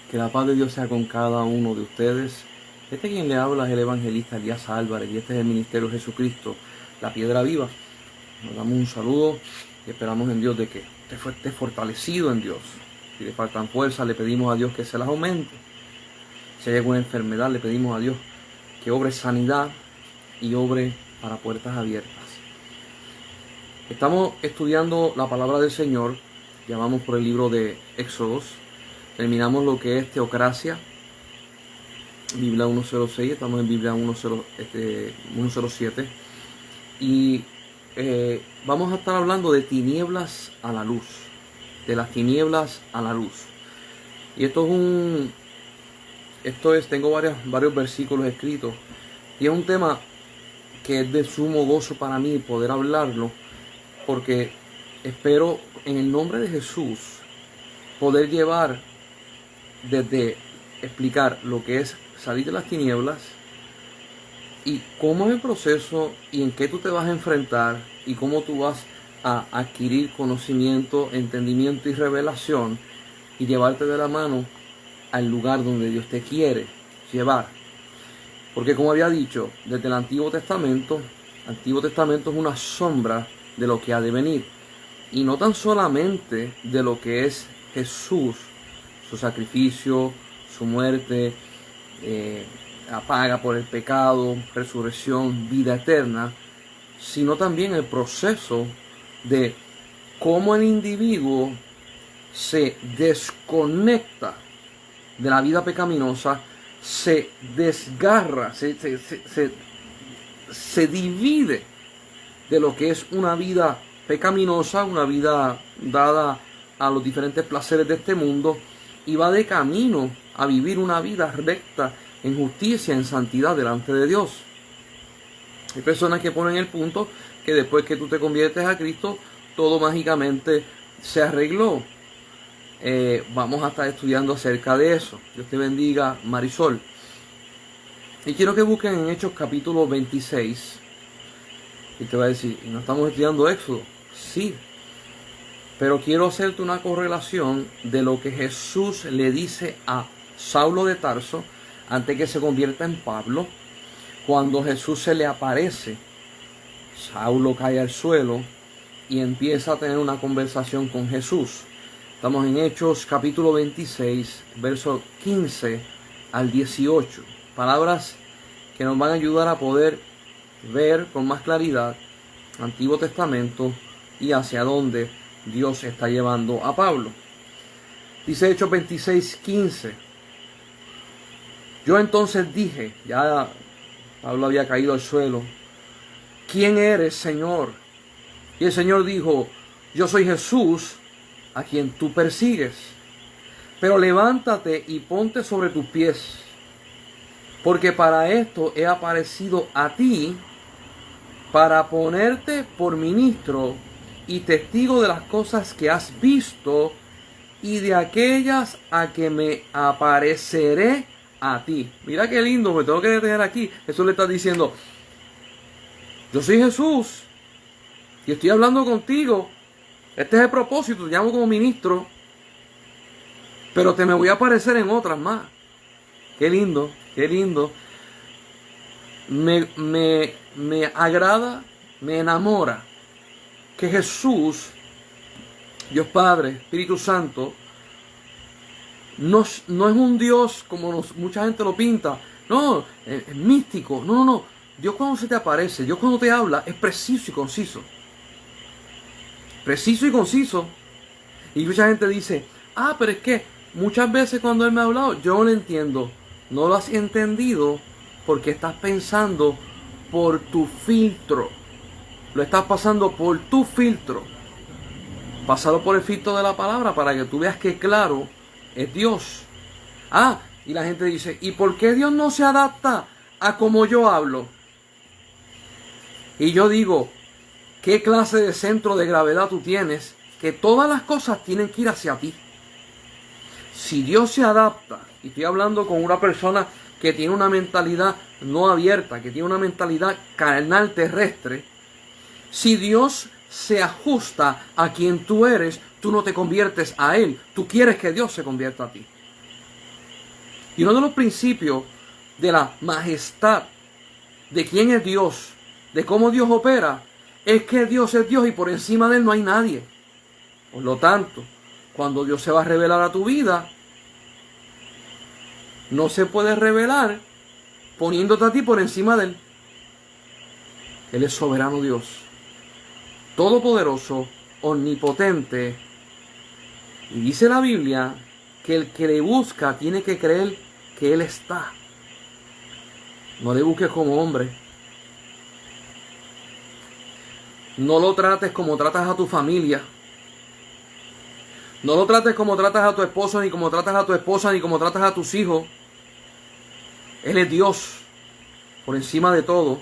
Que la paz de Dios sea con cada uno de ustedes. Quien le habla es el evangelista Elías Álvarez y este es el Ministerio de Jesucristo, la Piedra Viva. Nos damos un saludo y esperamos en Dios de que esté fortalecido en Dios. Si le faltan fuerzas, le pedimos a Dios que se las aumente. Si hay alguna enfermedad, le pedimos a Dios que obre sanidad y obre para puertas abiertas. Estamos estudiando la palabra del Señor, llamamos por el libro de Éxodos. Terminamos lo que es teocracia, Biblia 1.06, estamos en Biblia 1.07. Y vamos a estar hablando de tinieblas a la luz, de las tinieblas a la luz. Y tengo varios versículos escritos. Y es un tema que es de sumo gozo para mí poder hablarlo, porque espero en el nombre de Jesús poder llevar desde explicar lo que es salir de las tinieblas y cómo es el proceso y en qué tú te vas a enfrentar y cómo tú vas a adquirir conocimiento, entendimiento y revelación y llevarte de la mano al lugar donde Dios te quiere llevar. Porque como había dicho, desde el Antiguo Testamento es una sombra de lo que ha de venir. Y no tan solamente de lo que es Jesús, su sacrificio, su muerte, la paga por el pecado, resurrección, vida eterna, sino también el proceso de cómo el individuo se desconecta de la vida pecaminosa, se desgarra, se divide de lo que es una vida pecaminosa, una vida dada a los diferentes placeres de este mundo, y va de camino a vivir una vida recta en justicia, en santidad delante de Dios. Hay personas que ponen el punto que después que tú te conviertes a Cristo, todo mágicamente se arregló. Vamos a estar estudiando acerca de eso. Dios te bendiga, Marisol. Y quiero que busquen en Hechos capítulo 26. Y te va a decir, ¿no estamos estudiando Éxodo? Sí. Pero quiero hacerte una correlación de lo que Jesús le dice a Saulo de Tarso antes que se convierta en Pablo. Cuando Jesús se le aparece, Saulo cae al suelo y empieza a tener una conversación con Jesús. Estamos en Hechos capítulo 26, versos 15 al 18. Palabras que nos van a ayudar a poder ver con más claridad Antiguo Testamento y hacia dónde Dios está llevando a Pablo. Dice Hechos 26:15. Yo entonces dije, ya Pablo había caído al suelo, ¿quién eres, Señor? Y el Señor dijo, yo soy Jesús, a quien tú persigues. Pero levántate y ponte sobre tus pies, porque para esto he aparecido a ti, para ponerte por ministro y testigo de las cosas que has visto y de aquellas a que me apareceré a ti. Mira qué lindo, me tengo que detener aquí. Jesús le está diciendo, yo soy Jesús y estoy hablando contigo. Este es el propósito, te llamo como ministro, pero te me voy a aparecer en otras más. Qué lindo, qué lindo. Me agrada, me enamora que Jesús, Dios Padre, Espíritu Santo, no es un Dios como mucha gente lo pinta. No, es místico. No. Dios cuando se te aparece, Dios cuando te habla, es preciso y conciso. Preciso y conciso. Y mucha gente dice, pero es que muchas veces cuando Él me ha hablado, yo no lo entiendo. No lo has entendido porque estás pensando por tu filtro. Lo estás pasando por tu filtro. Pasado por el filtro de la palabra para que tú veas que claro es Dios. Y la gente dice, ¿y por qué Dios no se adapta a como yo hablo? Y yo digo, ¿qué clase de centro de gravedad tú tienes? Que todas las cosas tienen que ir hacia ti. Si Dios se adapta, y estoy hablando con una persona que tiene una mentalidad no abierta, que tiene una mentalidad carnal terrestre, si Dios se ajusta a quien tú eres, tú no te conviertes a Él, tú quieres que Dios se convierta a ti. Y uno de los principios de la majestad, de quién es Dios, de cómo Dios opera, es que Dios es Dios y por encima de Él no hay nadie. Por lo tanto, cuando Dios se va a revelar a tu vida, no se puede revelar poniéndote a ti por encima de Él. Él es soberano Dios, todopoderoso, omnipotente. Y dice la Biblia que el que le busca tiene que creer que Él está. No le busques como hombre. No lo trates como tratas a tu familia. No lo trates como tratas a tu esposo, ni como tratas a tu esposa, ni como tratas a tus hijos. Él es Dios, por encima de todo.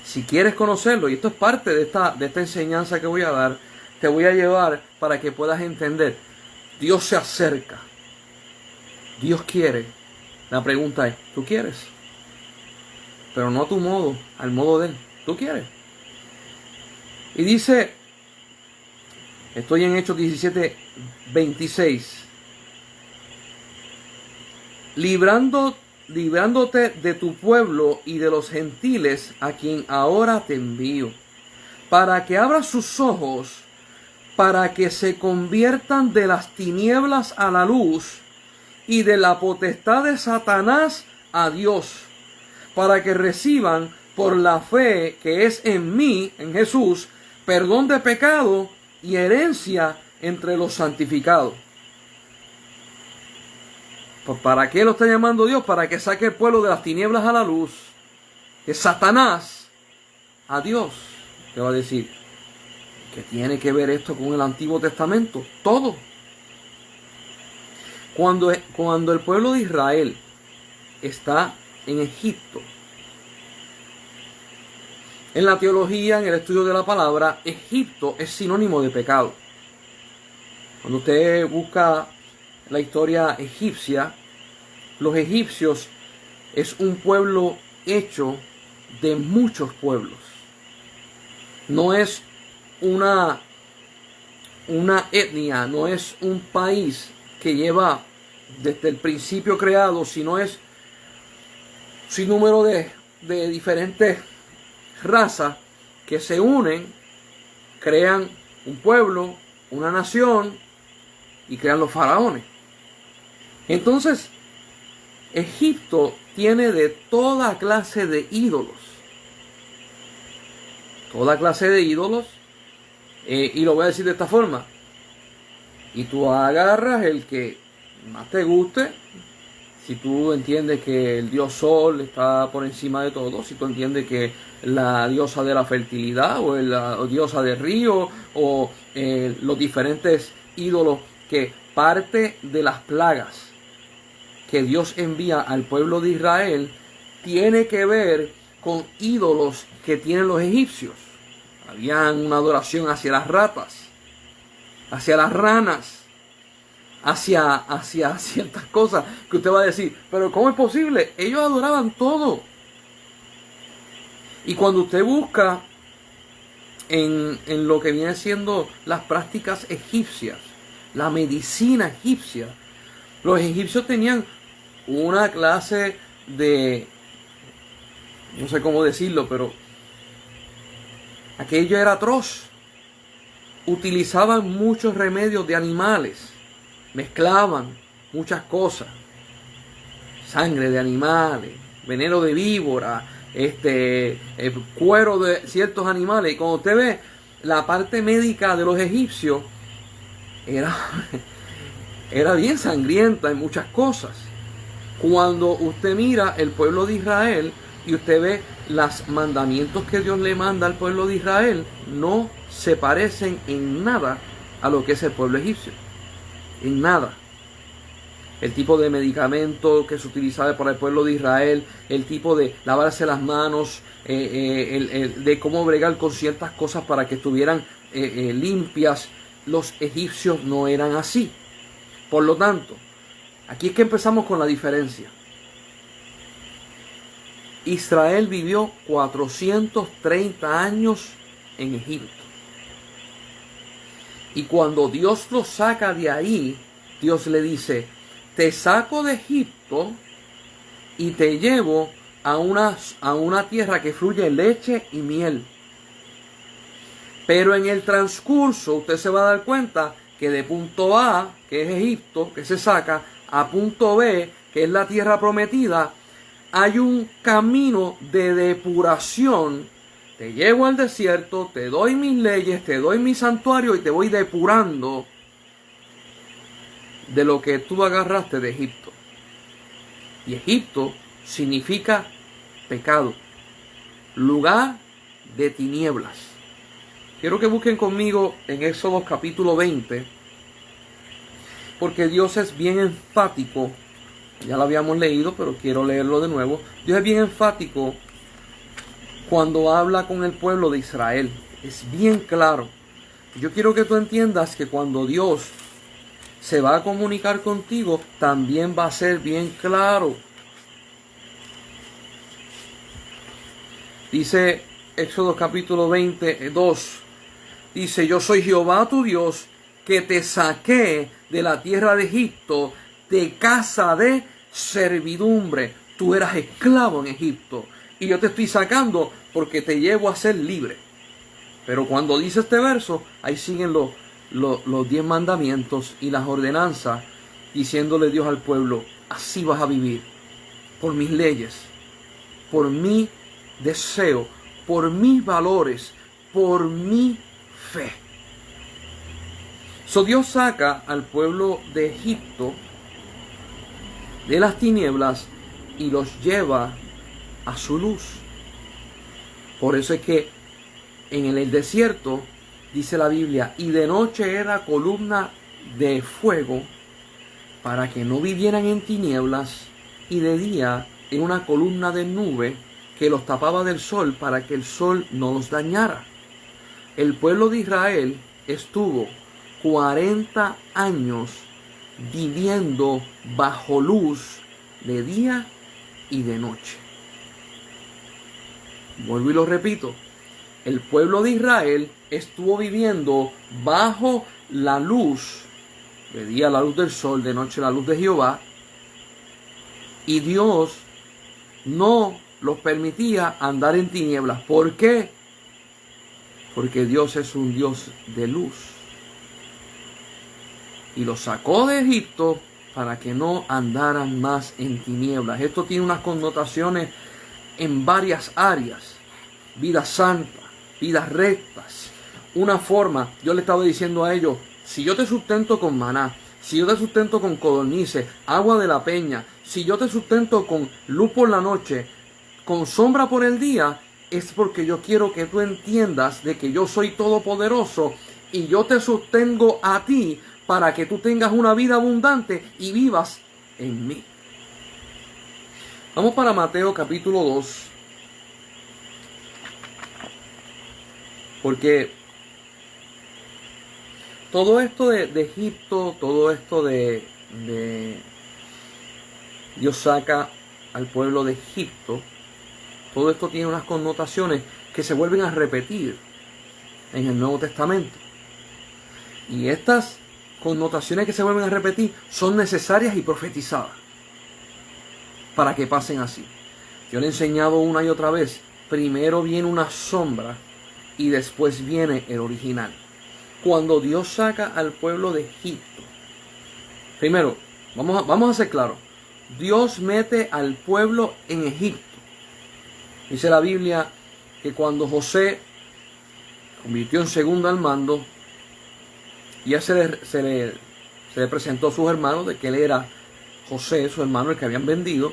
Si quieres conocerlo, y esto es parte de esta enseñanza que voy a dar, te voy a llevar para que puedas entender. Dios se acerca. Dios quiere. La pregunta es, ¿tú quieres? Pero no a tu modo, al modo de Él. ¿Tú quieres? Y dice, estoy en Hechos 17:26. Librándote de tu pueblo y de los gentiles a quien ahora te envío, para que abras sus ojos, para que se conviertan de las tinieblas a la luz y de la potestad de Satanás a Dios, para que reciban por la fe que es en mí, en Jesús, perdón de pecado y herencia entre los santificados. Pues ¿para qué lo está llamando Dios? Para que saque el pueblo de las tinieblas a la luz, de Satanás a Dios. ¿Qué va a decir? ¿Qué tiene que ver esto con el Antiguo Testamento? Todo. Cuando el pueblo de Israel está en Egipto, en la teología, en el estudio de la palabra, Egipto es sinónimo de pecado. Cuando usted busca la historia egipcia, los egipcios es un pueblo hecho de muchos pueblos. No es una etnia, no es un país que lleva desde el principio creado, sino es sin número de diferentes razas que se unen, crean un pueblo, una nación y crean los faraones. Entonces, Egipto tiene de toda clase de ídolos. Toda clase de ídolos. Y lo voy a decir de esta forma. Y tú agarras el que más te guste. Si tú entiendes que el dios Sol está por encima de todo, si tú entiendes que la diosa de la fertilidad o la diosa del río o los diferentes ídolos, que parte de las plagas que Dios envía al pueblo de Israel tiene que ver con ídolos que tienen los egipcios. Habían una adoración hacia las ratas, hacia las ranas, hacia ciertas cosas que usted va a decir, pero ¿cómo es posible? Ellos adoraban todo. Y cuando usted busca en lo que viene siendo las prácticas egipcias, la medicina egipcia, los egipcios tenían una clase de, no sé cómo decirlo, pero aquello era atroz. Utilizaban muchos remedios de animales, mezclaban muchas cosas, sangre de animales, veneno de víbora, el cuero de ciertos animales. Y cuando usted ve la parte médica de los egipcios, era bien sangrienta en muchas cosas. Cuando usted mira el pueblo de Israel y usted ve los mandamientos que Dios le manda al pueblo de Israel, no se parecen en nada a lo que es el pueblo egipcio. En nada. El tipo de medicamento que se utilizaba para el pueblo de Israel, el tipo de lavarse las manos, de cómo bregar con ciertas cosas para que estuvieran limpias, los egipcios no eran así. Por lo tanto, aquí es que empezamos con la diferencia. Israel vivió 430 años en Egipto. Y cuando Dios los saca de ahí, Dios le dice, te saco de Egipto y te llevo a una tierra que fluye leche y miel. Pero en el transcurso usted se va a dar cuenta que de punto A, que es Egipto, que se saca, a punto B, que es la tierra prometida, hay un camino de depuración. Te llevo al desierto, te doy mis leyes, te doy mi santuario y te voy depurando de lo que tú agarraste de Egipto. Y Egipto significa pecado, lugar de tinieblas. Quiero que busquen conmigo en Éxodo capítulo 20, porque Dios es bien enfático. Ya lo habíamos leído, pero quiero leerlo de nuevo. Dios es bien enfático cuando habla con el pueblo de Israel. Es bien claro. Yo quiero que tú entiendas que cuando Dios se va a comunicar contigo, también va a ser bien claro. Dice Éxodo capítulo 22. Dice, yo soy Jehová tu Dios, que te saqué de la tierra de Egipto, de casa de servidumbre. Tú eras esclavo en Egipto, y yo te estoy sacando porque te llevo a ser libre. Pero cuando dice este verso, ahí siguen los 10 mandamientos y las ordenanzas, diciéndole Dios al pueblo, así vas a vivir, por mis leyes, por mi deseo, por mis valores, por mi fe. So Dios saca al pueblo de Egipto de las tinieblas y los lleva a su luz. Por eso es que en el desierto dice la Biblia, y de noche era columna de fuego para que no vivieran en tinieblas, y de día era una columna de nube que los tapaba del sol para que el sol no los dañara. El pueblo de Israel estuvo 40 años viviendo bajo luz de día y de noche. Vuelvo y lo repito. El pueblo de Israel estuvo viviendo bajo la luz, de día la luz del sol, de noche la luz de Jehová, y Dios no los permitía andar en tinieblas. ¿Por qué? Porque Dios es un Dios de luz. Y los sacó de Egipto para que no andaran más en tinieblas. Esto tiene unas connotaciones en varias áreas. Vida santa, vidas rectas. Una forma, yo le estaba diciendo a ellos, si yo te sustento con maná, si yo te sustento con codornices, agua de la peña, si yo te sustento con luz por la noche, con sombra por el día, es porque yo quiero que tú entiendas de que yo soy todopoderoso y yo te sostengo a ti para que tú tengas una vida abundante y vivas en mí. Vamos para Mateo capítulo 2. Porque todo esto de Egipto, todo esto de Dios saca al pueblo de Egipto, todo esto tiene unas connotaciones que se vuelven a repetir en el Nuevo Testamento. Y estas connotaciones que se vuelven a repetir son necesarias y profetizadas para que pasen así. Yo le he enseñado una y otra vez. Primero viene una sombra y después viene el original. Cuando Dios saca al pueblo de Egipto, primero, vamos a ser claros. Dios mete al pueblo en Egipto. Dice la Biblia que cuando José convirtió en segundo al mando, ya se le presentó a sus hermanos de que él era José, su hermano, el que habían vendido.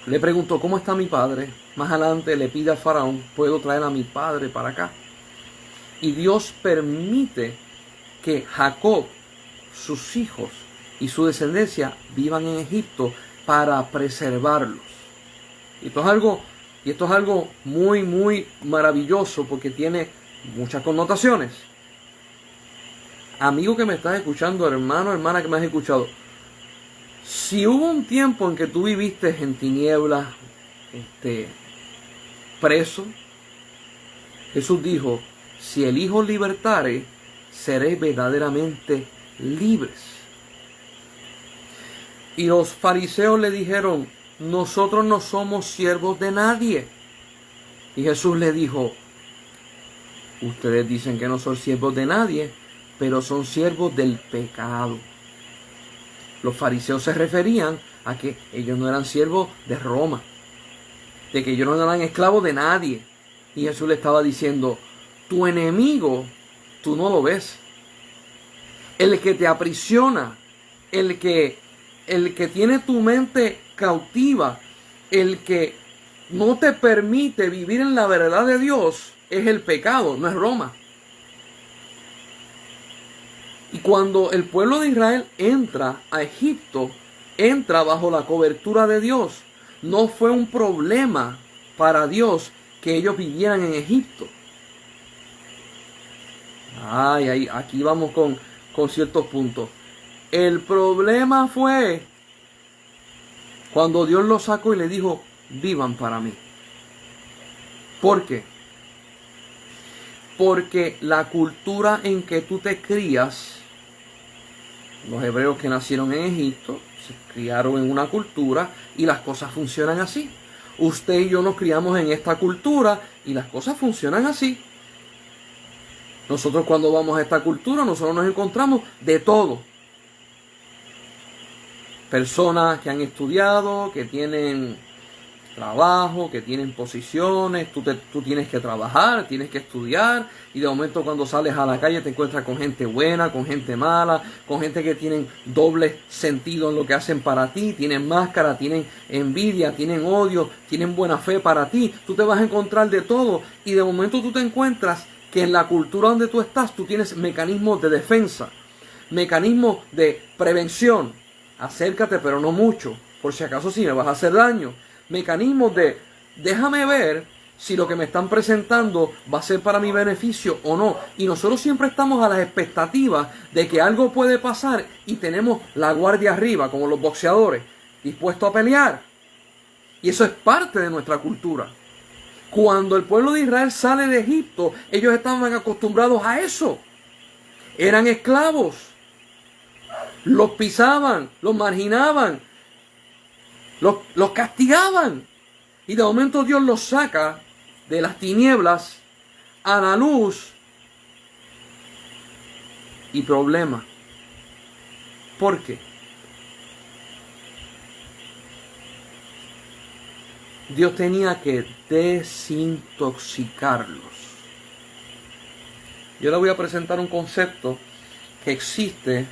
Le preguntó, ¿cómo está mi padre? Más adelante le pide al faraón, ¿puedo traer a mi padre para acá? Y Dios permite que Jacob, sus hijos y su descendencia vivan en Egipto para preservarlos. Y esto es algo muy, muy maravilloso porque tiene muchas connotaciones. Amigo que me estás escuchando, hermano, hermana que me has escuchado, si hubo un tiempo en que tú viviste en tinieblas, preso, Jesús dijo, si el Hijo libertare, seréis verdaderamente libres. Y los fariseos le dijeron, nosotros no somos siervos de nadie. Y Jesús le dijo, ustedes dicen que no son siervos de nadie, pero son siervos del pecado. Los fariseos se referían a que ellos no eran siervos de Roma, de que ellos no eran esclavos de nadie. Y Jesús le estaba diciendo, tu enemigo, tú no lo ves. El que te aprisiona, el que tiene tu mente cautiva, el que no te permite vivir en la verdad de Dios, es el pecado, no es Roma. Y cuando el pueblo de Israel entra a Egipto, entra bajo la cobertura de Dios. No fue un problema para Dios que ellos vivieran en Egipto. Aquí vamos con ciertos puntos. El problema fue cuando Dios los sacó y le dijo, vivan para mí. ¿Por qué? Porque la cultura en que tú te crías, los hebreos que nacieron en Egipto, se criaron en una cultura y las cosas funcionan así. Usted y yo nos criamos en esta cultura y las cosas funcionan así. Nosotros cuando vamos a esta cultura, nosotros nos encontramos de todo. Personas que han estudiado, que tienen trabajo, que tienen posiciones, tú tienes que trabajar, tienes que estudiar, y de momento cuando sales a la calle te encuentras con gente buena, con gente mala, con gente que tienen doble sentido en lo que hacen para ti, tienen máscara, tienen envidia, tienen odio, tienen buena fe para ti. Tú te vas a encontrar de todo, y de momento tú te encuentras que en la cultura donde tú estás, tú tienes mecanismos de defensa, mecanismos de prevención. Acércate, pero no mucho, por si acaso si me vas a hacer daño. Mecanismos de, déjame ver si lo que me están presentando va a ser para mi beneficio o no. Y nosotros siempre estamos a las expectativas de que algo puede pasar y tenemos la guardia arriba, como los boxeadores, dispuestos a pelear. Y eso es parte de nuestra cultura. Cuando el pueblo de Israel sale de Egipto, ellos estaban acostumbrados a eso. Eran esclavos. Los pisaban, los marginaban, los castigaban. Y de momento Dios los saca de las tinieblas a la luz. Y problema. ¿Por qué? Dios tenía que desintoxicarlos. Yo le voy a presentar un concepto que existe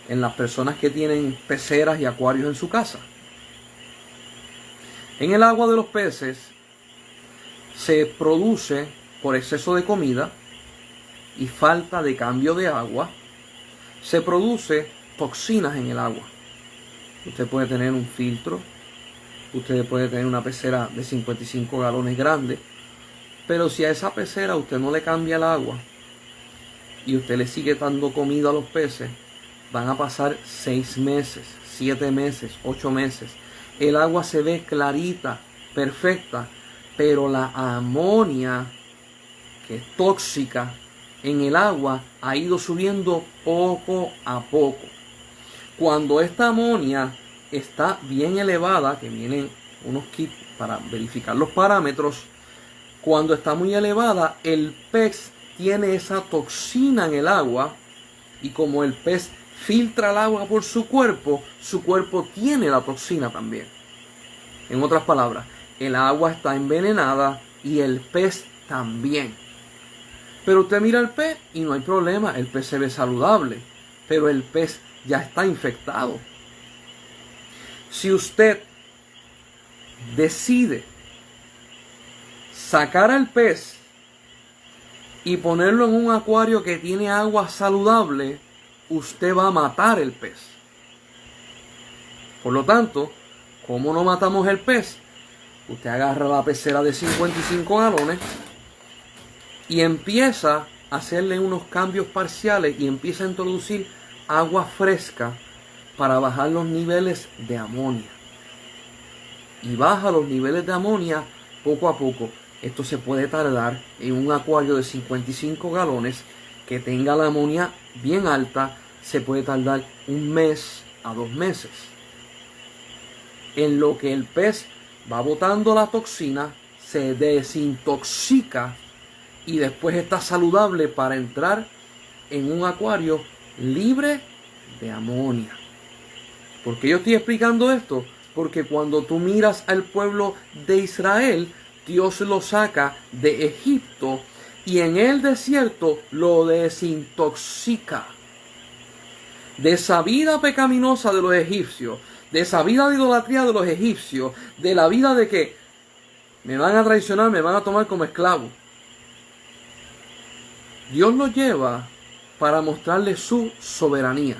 en las personas que tienen peceras y acuarios en su casa. En el agua de los peces se produce, por exceso de comida y falta de cambio de agua, se produce toxinas en el agua. Usted puede tener un filtro, usted puede tener una pecera de 55 galones grande, pero si a esa pecera usted no le cambia el agua y usted le sigue dando comida a los peces, van a pasar 6 meses, 7 meses, 8 meses. El agua se ve clarita, perfecta, pero la amonia, que es tóxica en el agua, ha ido subiendo poco a poco. Cuando esta amonia está bien elevada, que vienen unos kits para verificar los parámetros, cuando está muy elevada, el pez tiene esa toxina en el agua, y como el pez filtra el agua por su cuerpo tiene la toxina también. En otras palabras, el agua está envenenada y el pez también. Pero usted mira el pez y no hay problema, el pez se ve saludable, pero el pez ya está infectado. Si usted decide sacar al pez y ponerlo en un acuario que tiene agua saludable, usted va a matar el pez. Por lo tanto, ¿cómo no matamos el pez? Usted agarra la pecera de 55 galones y empieza a hacerle unos cambios parciales y empieza a introducir agua fresca para bajar los niveles de amonia. Y baja los niveles de amonia poco a poco. Esto se puede tardar en un acuario de 55 galones que tenga la amonia bien alta, se puede tardar 1 mes a 2 meses. en lo que el pez va botando la toxina, se desintoxica y después está saludable para entrar en un acuario libre de amonía. ¿Por qué yo estoy explicando esto? Porque cuando tú miras al pueblo de Israel, Dios lo saca de Egipto y en el desierto lo desintoxica de esa vida pecaminosa de los egipcios, de esa vida de idolatría de los egipcios, de la vida de que me van a traicionar, me van a tomar como esclavo. Dios lo lleva para mostrarle su soberanía.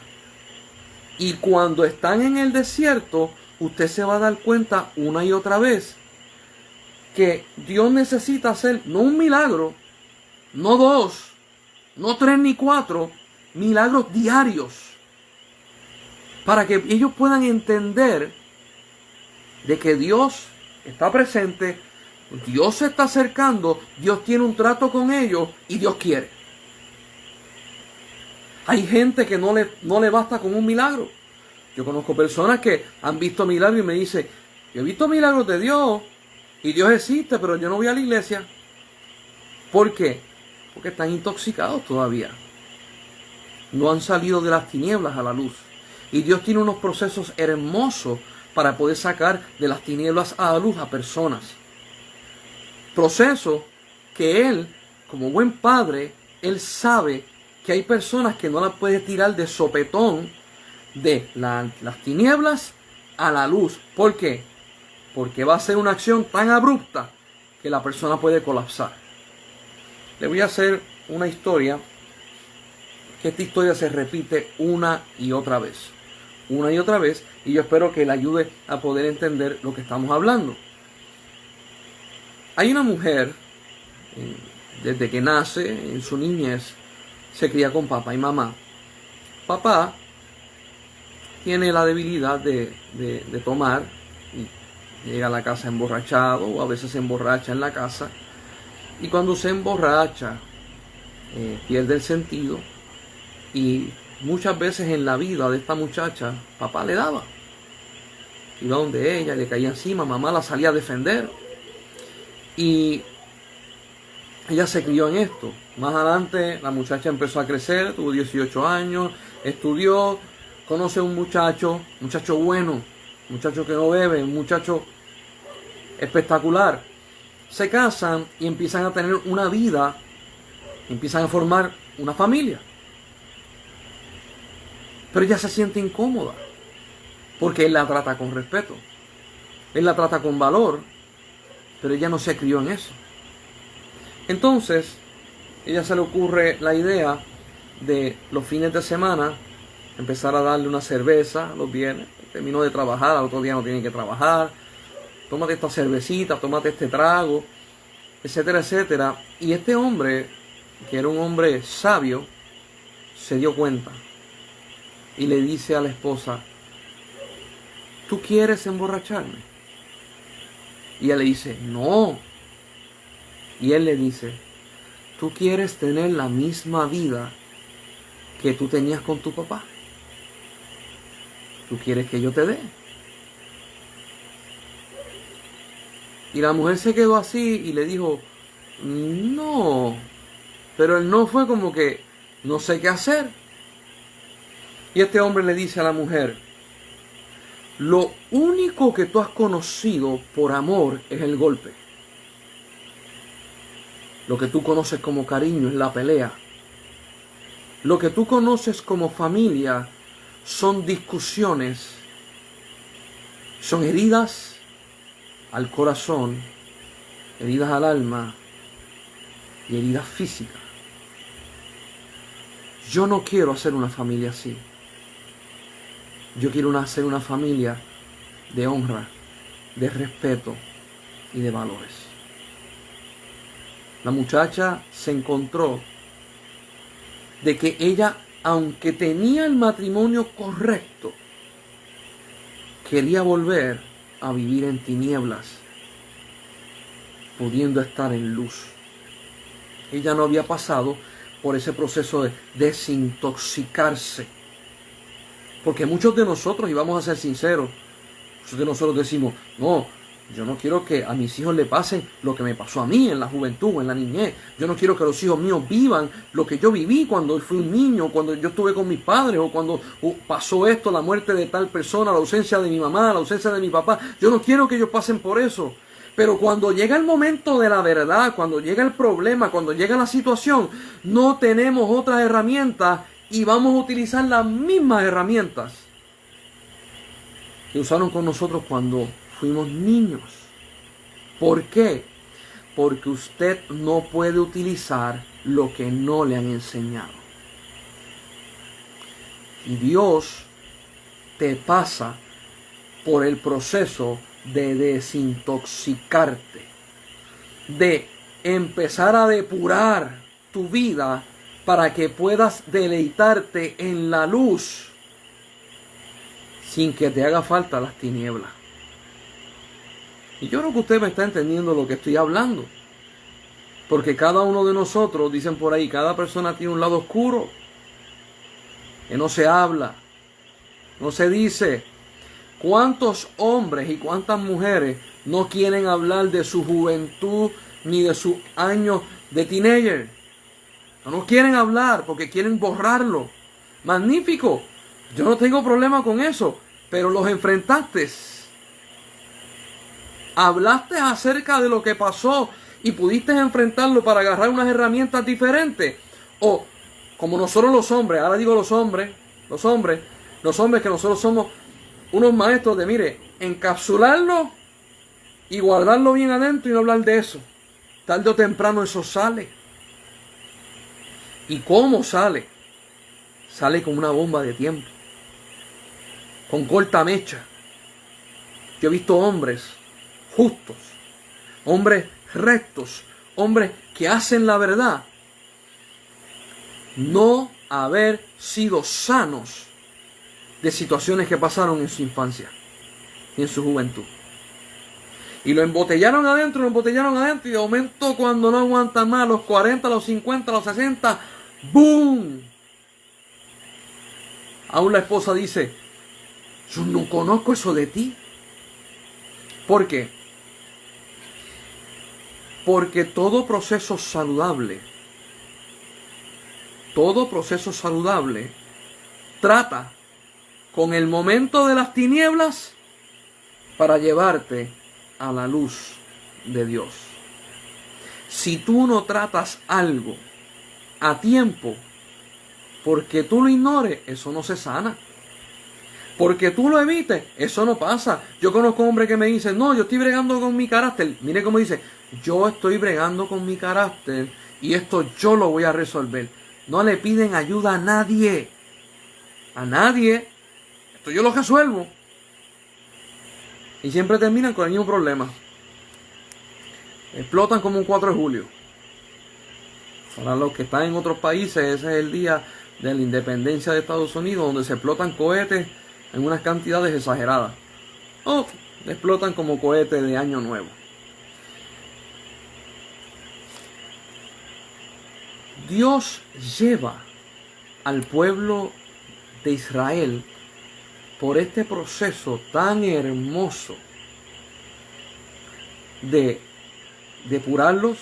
Y cuando están en el desierto, usted se va a dar cuenta una y otra vez que Dios necesita hacer no un milagro, no 2, no 3 ni 4, milagros diarios, para que ellos puedan entender de que Dios está presente, Dios se está acercando, Dios tiene un trato con ellos y Dios quiere. Hay gente que no le basta con un milagro. Yo conozco personas que han visto milagros y me dicen, yo he visto milagros de Dios y Dios existe, pero yo no voy a la iglesia. ¿Por qué? Porque están intoxicados todavía. No han salido de las tinieblas a la luz. Y Dios tiene unos procesos hermosos para poder sacar de las tinieblas a la luz a personas. Proceso que Él, como buen padre, Él sabe que hay personas que no las puede tirar de sopetón de las tinieblas a la luz. ¿Por qué? Porque va a ser una acción tan abrupta que la persona puede colapsar. Le voy a hacer una historia, que esta historia se repite una y otra vez. Una y otra vez, y yo espero que le ayude a poder entender lo que estamos hablando. Hay una mujer, desde que nace, en su niñez, se cría con papá y mamá. Papá tiene la debilidad de tomar, y llega a la casa emborrachado, o a veces se emborracha en la casa, y cuando se emborracha, pierde el sentido, y muchas veces en la vida de esta muchacha, papá le daba. Iba donde ella, le caía encima, mamá la salía a defender. Y ella se crió en esto. Más adelante la muchacha empezó a crecer, tuvo 18 años, estudió, conoce a un muchacho bueno, muchacho que no bebe, un muchacho espectacular. Se casan y empiezan a tener una vida, empiezan a formar una familia. Pero ella se siente incómoda, porque él la trata con respeto, él la trata con valor, pero ella no se crió en eso. Entonces, ella se le ocurre la idea de los fines de semana empezar a darle una cerveza los viernes. Terminó de trabajar, al otro día no tiene que trabajar. Tómate esta cervecita, tómate este trago, etcétera, etcétera. Y este hombre, que era un hombre sabio, se dio cuenta y le dice a la esposa, ¿tú quieres emborracharme? Y ella le dice, no. Y él le dice, ¿tú quieres tener la misma vida que tú tenías con tu papá? ¿Tú quieres que yo te dé? Y la mujer se quedó así y le dijo, no. Pero él no fue como que, no sé qué hacer. Y este hombre le dice a la mujer, lo único que tú has conocido por amor es el golpe. Lo que tú conoces como cariño es la pelea. Lo que tú conoces como familia son discusiones, son heridas al corazón, heridas al alma y heridas físicas. Yo no quiero hacer una familia así. Yo quiero hacer una familia de honra, de respeto y de valores. La muchacha se encontró de que ella, aunque tenía el matrimonio correcto, quería volver a vivir en tinieblas, pudiendo estar en luz. Ella no había pasado por ese proceso de desintoxicarse. Porque muchos de nosotros, y vamos a ser sinceros, Muchos de nosotros decimos, no, yo no quiero que a mis hijos le pase lo que me pasó a mí en la juventud o en la niñez. Yo no quiero que los hijos míos vivan lo que yo viví cuando fui un niño, cuando yo estuve con mis padres o cuando pasó esto, la muerte de tal persona, la ausencia de mi mamá, la ausencia de mi papá. Yo no quiero que ellos pasen por eso. Pero cuando llega el momento de la verdad, cuando llega el problema, cuando llega la situación, no tenemos otras herramientas y vamos a utilizar las mismas herramientas que usaron con nosotros cuando fuimos niños. ¿Por qué? Porque usted no puede utilizar lo que no le han enseñado. Y Dios te pasa por el proceso de desintoxicarte, de empezar a depurar tu vida para que puedas deleitarte en la luz sin que te haga falta las tinieblas. Y yo creo que usted me está entendiendo lo que estoy hablando. Porque cada uno de nosotros, dicen por ahí, cada persona tiene un lado oscuro que no se habla, no se dice. ¿Cuántos hombres y cuántas mujeres no quieren hablar de su juventud ni de sus años de teenager? No quieren hablar porque quieren borrarlo. Magnífico. Yo no tengo problema con eso, pero los enfrentaste. Hablaste acerca de lo que pasó y pudiste enfrentarlo para agarrar unas herramientas diferentes. O como nosotros los hombres, ahora digo los hombres que nosotros somos unos maestros de, mire, encapsularlo y guardarlo bien adentro y no hablar de eso. Tarde o temprano eso sale. ¿Y cómo sale? Sale con una bomba de tiempo, con corta mecha. Yo he visto hombres justos, hombres rectos, hombres que hacen la verdad, no haber sido sanos de situaciones que pasaron en su infancia y en su juventud. Y lo embotellaron adentro y de momento cuando no aguantan más, a los 40, a los 50, a los 60, ¡boom! Aún la esposa dice, yo no conozco eso de ti. ¿Por qué? Porque todo proceso saludable trata con el momento de las tinieblas para llevarte a la luz de Dios. Si tú no tratas algo a tiempo, porque tú lo ignores, eso no se sana. Porque tú lo evites, eso no pasa. Yo conozco hombres que me dicen, no, yo estoy bregando con mi carácter. Mire cómo dice, yo estoy bregando con mi carácter y esto yo lo voy a resolver. No le piden ayuda a nadie. A nadie. Esto yo lo resuelvo. Y siempre terminan con el mismo problema. Explotan como un 4 de julio. Para los que están en otros países, ese es el día de la independencia de Estados Unidos, donde se explotan cohetes en unas cantidades exageradas. O explotan como cohetes de Año Nuevo. Dios lleva al pueblo de Israel por este proceso tan hermoso de depurarlos,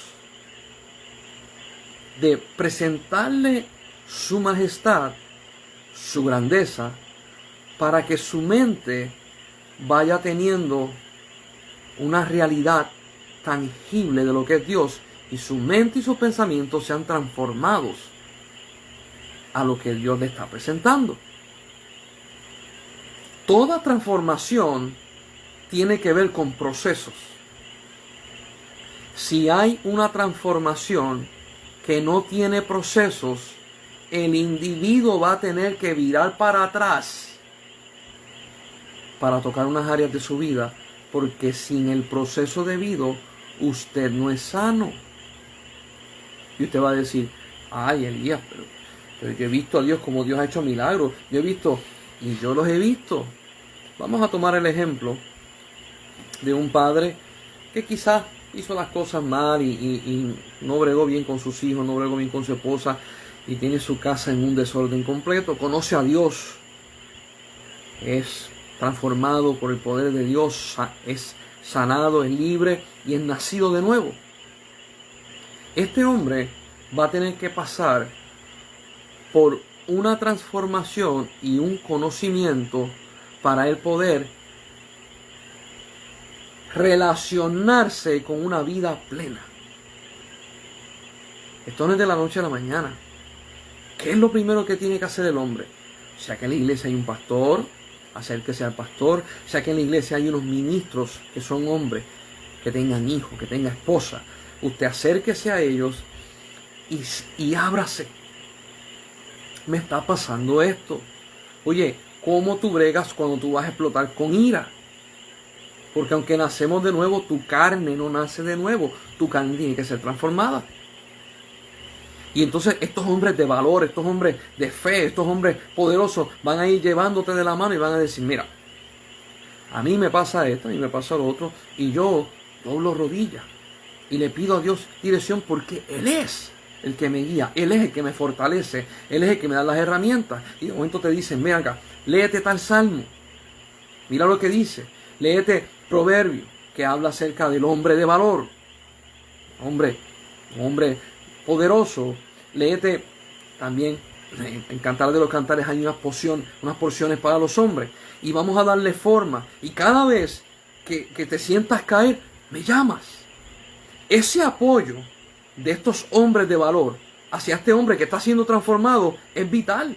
de presentarle su majestad, su grandeza, para que su mente vaya teniendo una realidad tangible de lo que es Dios y su mente y sus pensamientos sean transformados a lo que Dios le está presentando. Toda transformación tiene que ver con procesos. Si hay una transformación que no tiene procesos, el individuo va a tener que virar para atrás para tocar unas áreas de su vida, porque sin el proceso debido, usted no es sano. Y usted va a decir, ay Elías, pero yo he visto a Dios como Dios ha hecho milagros. Yo los he visto. Vamos a tomar el ejemplo de un padre que quizás hizo las cosas mal y no bregó bien con sus hijos, no bregó bien con su esposa y tiene su casa en un desorden completo. Conoce a Dios. Es transformado por el poder de Dios, es sanado, es libre y es nacido de nuevo. Este hombre va a tener que pasar por una transformación y un conocimiento para él poder relacionarse con una vida plena. Esto no es de la noche a la mañana. ¿Qué es lo primero que tiene que hacer el hombre? O sea que en la iglesia hay un pastor, acérquese al pastor. O sea que en la iglesia hay unos ministros que son hombres, que tengan hijos, que tengan esposa. Usted acérquese a ellos y ábrase. Me está pasando esto. Oye, ¿cómo tú bregas cuando tú vas a explotar con ira? Porque aunque nacemos de nuevo, tu carne no nace de nuevo. Tu carne tiene que ser transformada. Y entonces estos hombres de valor, estos hombres de fe, estos hombres poderosos van a ir llevándote de la mano y van a decir, mira, a mí me pasa esto, a mí me pasa lo otro, y yo doblo rodillas y le pido a Dios dirección porque Él es el que me guía, Él es el que me fortalece, Él es el que me da las herramientas. Y de momento te dicen, ven acá, léete tal salmo, mira lo que dice, léete Proverbio, que habla acerca del hombre de valor, hombre poderoso. Léete también, en Cantar de los Cantares hay unas porciones para los hombres, y vamos a darle forma, y cada vez que te sientas caer, me llamas. Ese apoyo de estos hombres de valor hacia este hombre que está siendo transformado es vital.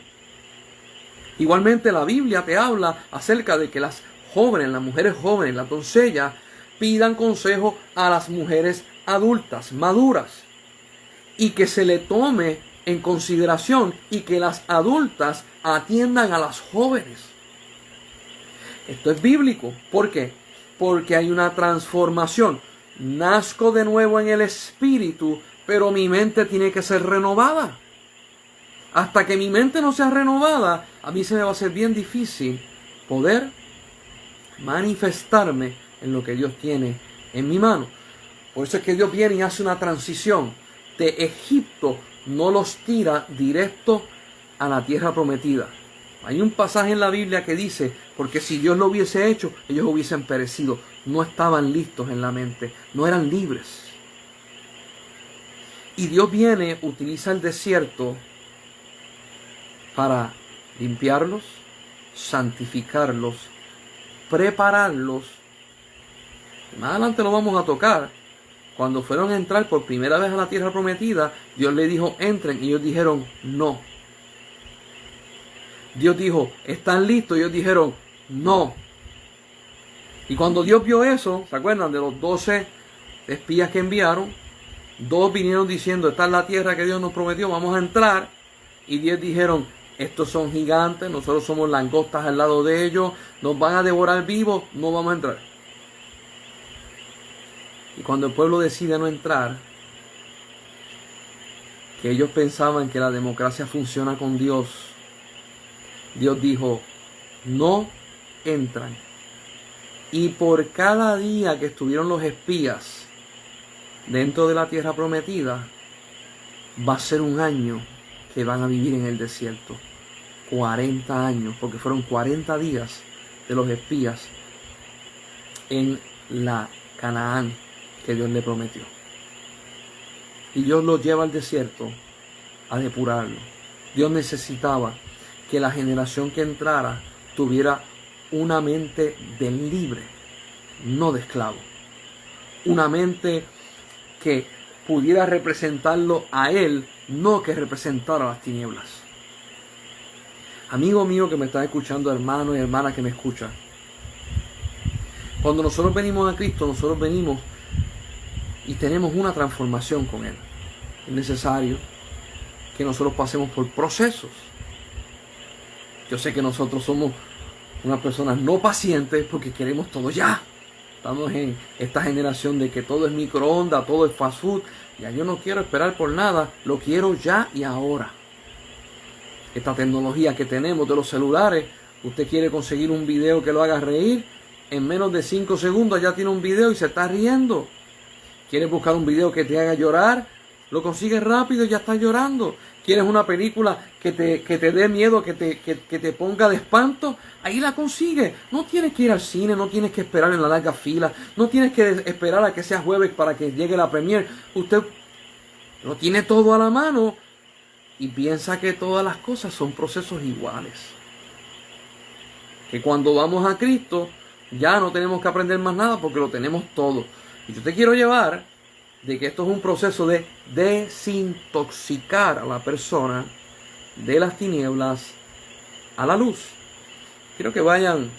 Igualmente la Biblia te habla acerca de que las jóvenes, las mujeres jóvenes, las doncellas, pidan consejo a las mujeres adultas, maduras, y que se le tome en consideración y que las adultas atiendan a las jóvenes. Esto es bíblico. ¿Por qué? Porque hay una transformación. Nazco de nuevo en el espíritu, pero mi mente tiene que ser renovada. Hasta que mi mente no sea renovada, a mí se me va a hacer bien difícil poder manifestarme en lo que Dios tiene en mi mano. Por eso es que Dios viene y hace una transición. De Egipto no los tira directo a la tierra prometida. Hay un pasaje en la Biblia que dice, porque si Dios lo hubiese hecho, ellos hubiesen perecido. No estaban listos en la mente, no eran libres. Y Dios viene, utiliza el desierto para limpiarlos, santificarlos, prepararlos. Más adelante lo vamos a tocar. Cuando fueron a entrar por primera vez a la tierra prometida, Dios les dijo, entren, y ellos dijeron, no. Dios dijo, ¿están listos? Y ellos dijeron, no. Y cuando Dios vio eso, ¿se acuerdan de los 12 espías que enviaron? 2 vinieron diciendo, esta es la tierra que Dios nos prometió, vamos a entrar. Y 10 dijeron, estos son gigantes, nosotros somos langostas al lado de ellos, nos van a devorar vivos, no vamos a entrar. Y cuando el pueblo decide no entrar, que ellos pensaban que la democracia funciona con Dios, Dios dijo, no entran. Y por cada día que estuvieron los espías dentro de la tierra prometida, va a ser un año que van a vivir en el desierto. 40 años, porque fueron 40 días de los espías en la Canaán que Dios le prometió. Y Dios los lleva al desierto a depurarlo. Dios necesitaba que la generación que entrara tuviera una mente de libre, no de esclavo. Una mente que pudiera representarlo a Él, no que representara las tinieblas. Amigo mío que me está escuchando, hermano y hermana que me escucha, cuando nosotros venimos a Cristo, nosotros venimos y tenemos una transformación con Él. Es necesario que nosotros pasemos por procesos. Yo sé que nosotros somos unas personas no pacientes porque queremos todo ya. Estamos en esta generación de que todo es microondas, todo es fast food. Ya yo no quiero esperar por nada, lo quiero ya y ahora. Esta tecnología que tenemos de los celulares, usted quiere conseguir un video que lo haga reír, en menos de 5 segundos ya tiene un video y se está riendo. Quiere buscar un video que te haga llorar, lo consigues rápido y ya estás llorando. ¿Quieres una película que te dé miedo, que te ponga de espanto? Ahí la consigues. No tienes que ir al cine, no tienes que esperar en la larga fila, no tienes que esperar a que sea jueves para que llegue la premier. Usted lo tiene todo a la mano y piensa que todas las cosas son procesos iguales. Que cuando vamos a Cristo ya no tenemos que aprender más nada porque lo tenemos todo. Y yo te quiero llevar de que esto es un proceso de desintoxicar a la persona de las tinieblas a la luz. Quiero que vayan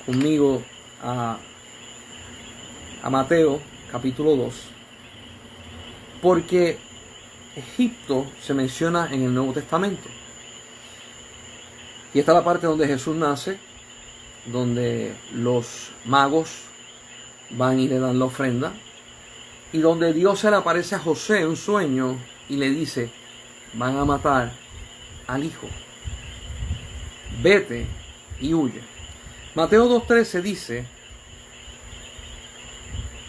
conmigo a Mateo capítulo 2, porque Egipto se menciona en el Nuevo Testamento. Y esta es la parte donde Jesús nace, donde los magos van y le dan la ofrenda, y donde Dios se le aparece a José en un sueño y le dice: van a matar al hijo, vete y huye. Mateo 2:13 dice: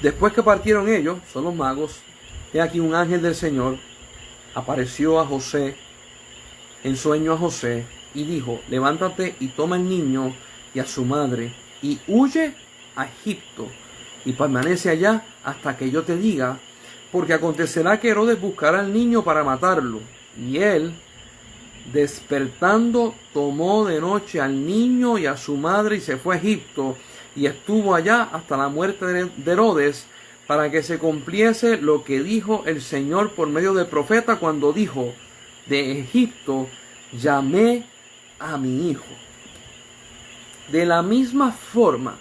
después que partieron ellos, son los magos, he aquí un ángel del Señor apareció a José, en sueño a José, y dijo: levántate y toma al niño y a su madre y huye a Egipto y permanece allá hasta que yo te diga, porque acontecerá que Herodes buscará al niño para matarlo. Y él, despertando, tomó de noche al niño y a su madre y se fue a Egipto y estuvo allá hasta la muerte de Herodes, para que se cumpliese lo que dijo el Señor por medio del profeta cuando dijo: de Egipto llamé a mi hijo. De la misma forma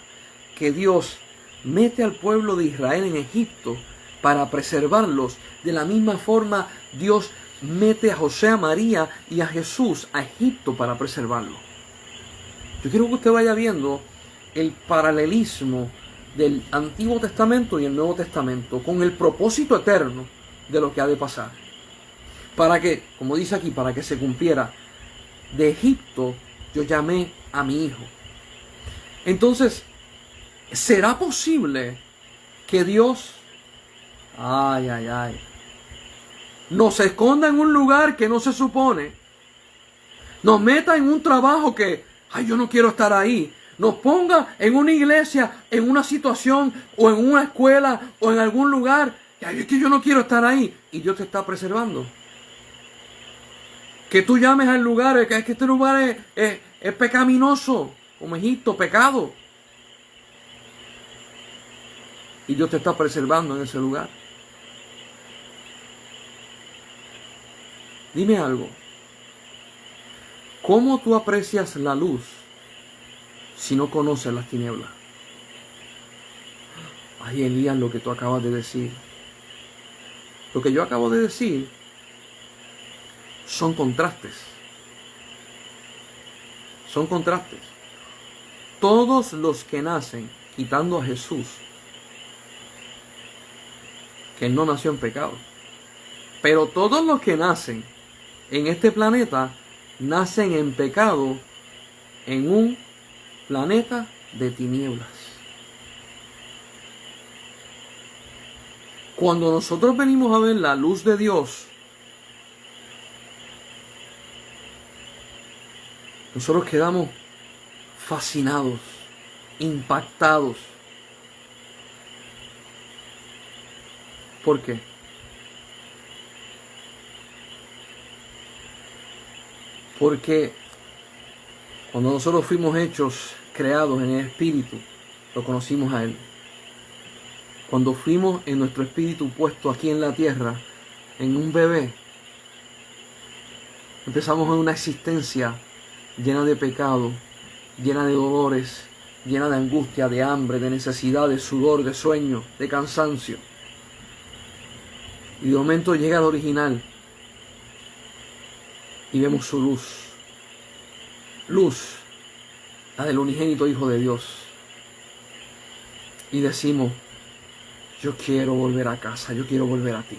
que Dios mete al pueblo de Israel en Egipto para preservarlos, de la misma forma Dios mete a José, a María y a Jesús a Egipto para preservarlos. Yo quiero que usted vaya viendo el paralelismo del Antiguo Testamento y el Nuevo Testamento con el propósito eterno de lo que ha de pasar. Para que, como dice aquí, para que se cumpliera: de Egipto yo llamé a mi hijo. Entonces, ¿será posible que Dios, nos esconda en un lugar que no se supone, nos meta en un trabajo que, yo no quiero estar ahí, nos ponga en una iglesia, en una situación, o en una escuela, o en algún lugar, es que yo no quiero estar ahí, y Dios te está preservando? Que tú llames al lugar, que este lugar es pecaminoso, como Egipto, pecado, y Dios te está preservando en ese lugar. Dime algo. ¿Cómo tú aprecias la luz si no conoces las tinieblas? Ay, Elías, lo que tú acabas de decir. Lo que yo acabo de decir son contrastes. Son contrastes. Todos los que nacen, quitando a Jesús, que no nació en pecado, pero todos los que nacen en este planeta nacen en pecado, en un planeta de tinieblas. Cuando nosotros venimos a ver la luz de Dios, nosotros quedamos fascinados, impactados. ¿Por qué? Porque cuando nosotros fuimos hechos, creados en el Espíritu, lo conocimos a Él. Cuando fuimos en nuestro espíritu puesto aquí en la tierra, en un bebé, empezamos en una existencia llena de pecado, llena de dolores, llena de angustia, de hambre, de necesidad, de sudor, de sueño, de cansancio. Y de momento llega el original y vemos su luz. Luz, la del unigénito Hijo de Dios. Y decimos: yo quiero volver a casa, yo quiero volver a ti.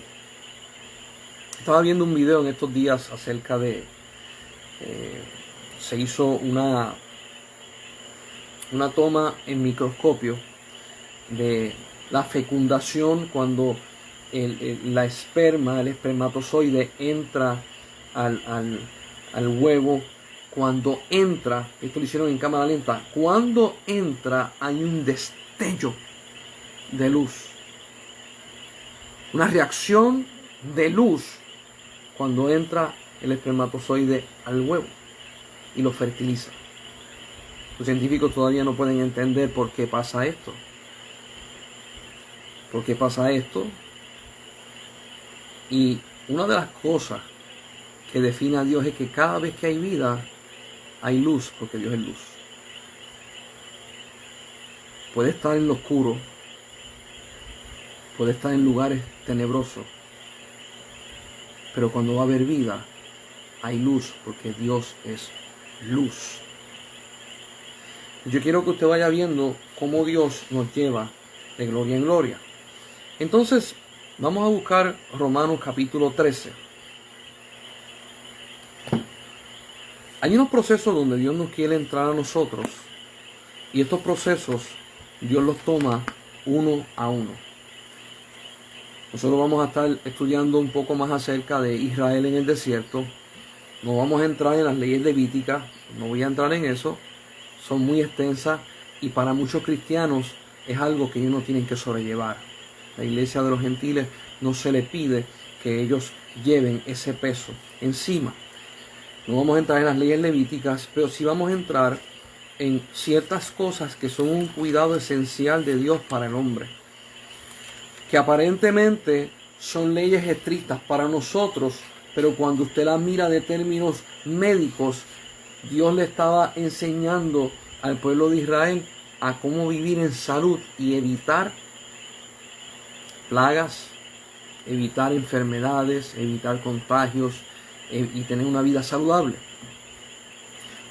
Estaba viendo un video en estos días acerca de... se hizo una toma en microscopio de la fecundación cuando la esperma, el espermatozoide entra al huevo. Cuando entra, esto lo hicieron en cámara lenta, cuando entra hay un destello de luz, una reacción de luz cuando entra el espermatozoide al huevo y lo fertiliza. Los científicos todavía no pueden entender por qué pasa esto. ¿Por qué pasa esto? Y una de las cosas que define a Dios es que cada vez que hay vida, hay luz, porque Dios es luz. Puede estar en lo oscuro, puede estar en lugares tenebrosos, pero cuando va a haber vida, hay luz, porque Dios es luz. Yo quiero que usted vaya viendo cómo Dios nos lleva de gloria en gloria. Entonces, vamos a buscar Romanos capítulo 13. Hay unos procesos donde Dios nos quiere entrar a nosotros, y estos procesos Dios los toma uno a uno. Nosotros vamos a estar estudiando un poco más acerca de Israel en el desierto. No vamos a entrar en las leyes levíticas, no voy a entrar en eso. Son muy extensas y para muchos cristianos es algo que ellos no tienen que sobrellevar. La iglesia de los gentiles no se le pide que ellos lleven ese peso encima. No vamos a entrar en las leyes levíticas, pero sí vamos a entrar en ciertas cosas que son un cuidado esencial de Dios para el hombre. Que aparentemente son leyes estrictas para nosotros, pero cuando usted las mira de términos médicos, Dios le estaba enseñando al pueblo de Israel a cómo vivir en salud y evitar plagas, evitar enfermedades, evitar contagios y tener una vida saludable.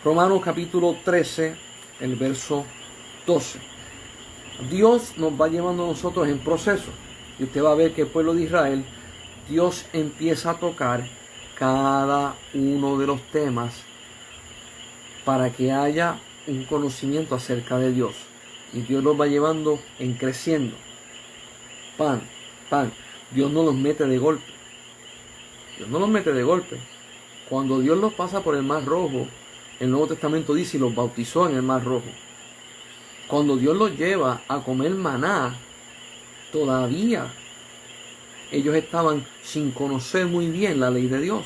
Romanos capítulo 13, el verso 12. Dios nos va llevando a nosotros en proceso. Y usted va a ver que el pueblo de Israel, Dios empieza a tocar cada uno de los temas para que haya un conocimiento acerca de Dios. Y Dios los va llevando en creciendo. Pan. Dios no los mete de golpe. Dios no los mete de golpe. Cuando Dios los pasa por el Mar Rojo, el Nuevo Testamento dice y los bautizó en el Mar Rojo. Cuando Dios los lleva a comer maná, todavía ellos estaban sin conocer muy bien la ley de Dios.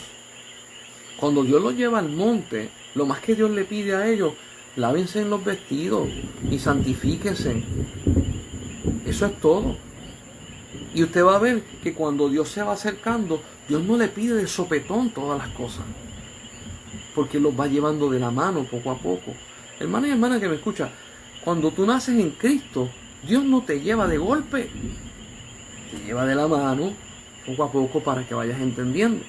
Cuando Dios los lleva al monte, lo más que Dios le pide a ellos, lávense en los vestidos y santifíquense. Eso es todo. Y usted va a ver que cuando Dios se va acercando, Dios no le pide de sopetón todas las cosas, porque los va llevando de la mano poco a poco. Hermano y hermana que me escucha, cuando tú naces en Cristo, Dios no te lleva de golpe, te lleva de la mano poco a poco para que vayas entendiendo.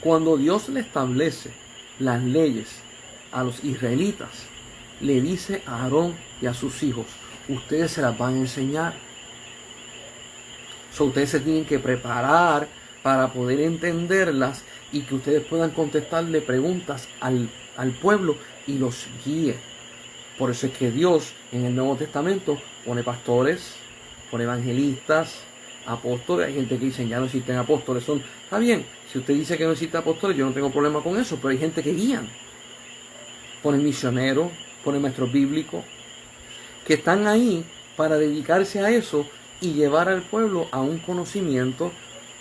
Cuando Dios le establece las leyes a los israelitas, le dice a Aarón y a sus hijos, ustedes se las van a enseñar. Ustedes se tienen que preparar para poder entenderlas y que ustedes puedan contestarle preguntas al pueblo y los guíe. Por eso es que Dios en el Nuevo Testamento pone pastores, pone evangelistas, apóstoles. Hay gente que dice ya no existen apóstoles. Está bien, si usted dice que no existen apóstoles, yo no tengo problema con eso, pero hay gente que guían. Pone misioneros, pone maestros bíblicos, que están ahí para dedicarse a eso y llevar al pueblo a un conocimiento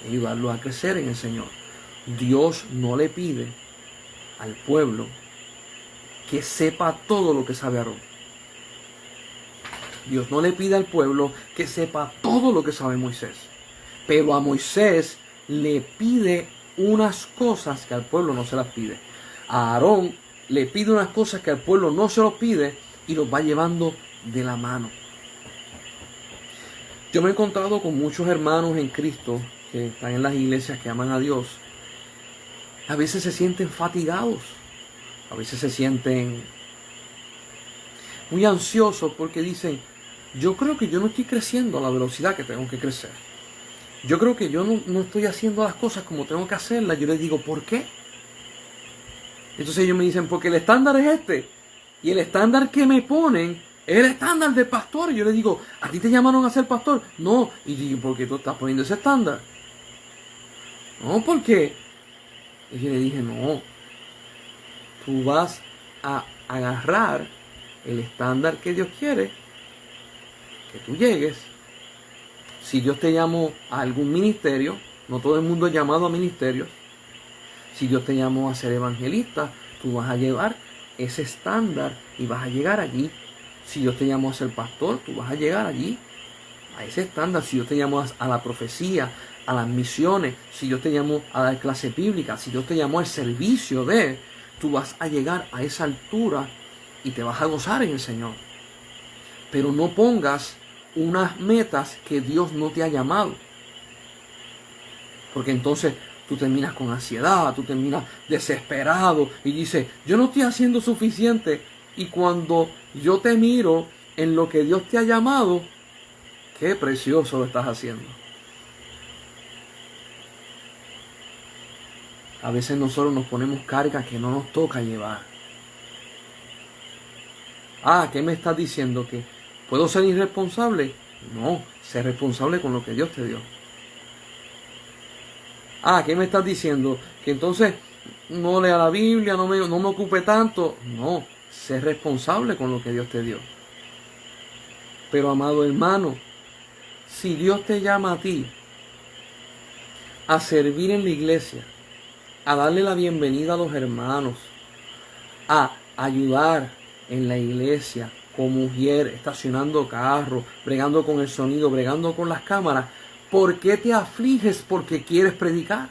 y ayudarlo a crecer en el Señor. Dios no le pide al pueblo que sepa todo lo que sabe Aarón. Dios no le pide al pueblo que sepa todo lo que sabe Moisés. Pero a Moisés le pide unas cosas que al pueblo no se las pide. A Aarón le pide unas cosas que al pueblo no se los pide y los va llevando de la mano. Yo me he encontrado con muchos hermanos en Cristo que están en las iglesias, que aman a Dios. A veces se sienten fatigados, a veces se sienten muy ansiosos porque dicen, yo creo que yo no estoy creciendo a la velocidad que tengo que crecer. Yo creo que yo no estoy haciendo las cosas como tengo que hacerlas. Yo les digo, ¿por qué? Entonces ellos me dicen, porque el estándar es este. Y el estándar que me ponen Es el estándar del pastor. Y yo le digo, ¿a ti te llamaron a ser pastor? No. Y digo, ¿por qué tú estás poniendo ese estándar? No, porque. Y yo le dije, no. Tú vas a agarrar el estándar que Dios quiere que tú llegues. Si Dios te llamó a algún ministerio, no todo el mundo es llamado a ministerios. Si Dios te llamó a ser evangelista, tú vas a llevar ese estándar y vas a llegar allí. Si Dios te llamó a ser pastor, tú vas a llegar allí, a ese estándar. Si Dios te llamó a la profecía, a las misiones, si Dios te llamó a dar clase bíblica, si Dios te llamó al servicio tú vas a llegar a esa altura y te vas a gozar en el Señor. Pero no pongas unas metas que Dios no te ha llamado. Porque entonces tú terminas con ansiedad, tú terminas desesperado y dices, yo no estoy haciendo suficiente. Y cuando yo te miro en lo que Dios te ha llamado, qué precioso lo estás haciendo. A veces nosotros nos ponemos cargas que no nos toca llevar. ¿Qué me estás diciendo? ¿Que puedo ser irresponsable? No, sé responsable con lo que Dios te dio. ¿Qué me estás diciendo? Que entonces no lea la Biblia, no me ocupe tanto. No, sé responsable con lo que Dios te dio. Pero amado hermano, si Dios te llama a ti a servir en la iglesia, a darle la bienvenida a los hermanos, a ayudar en la iglesia como mujer, estacionando carros, bregando con el sonido, bregando con las cámaras, ¿por qué te afliges porque quieres predicar?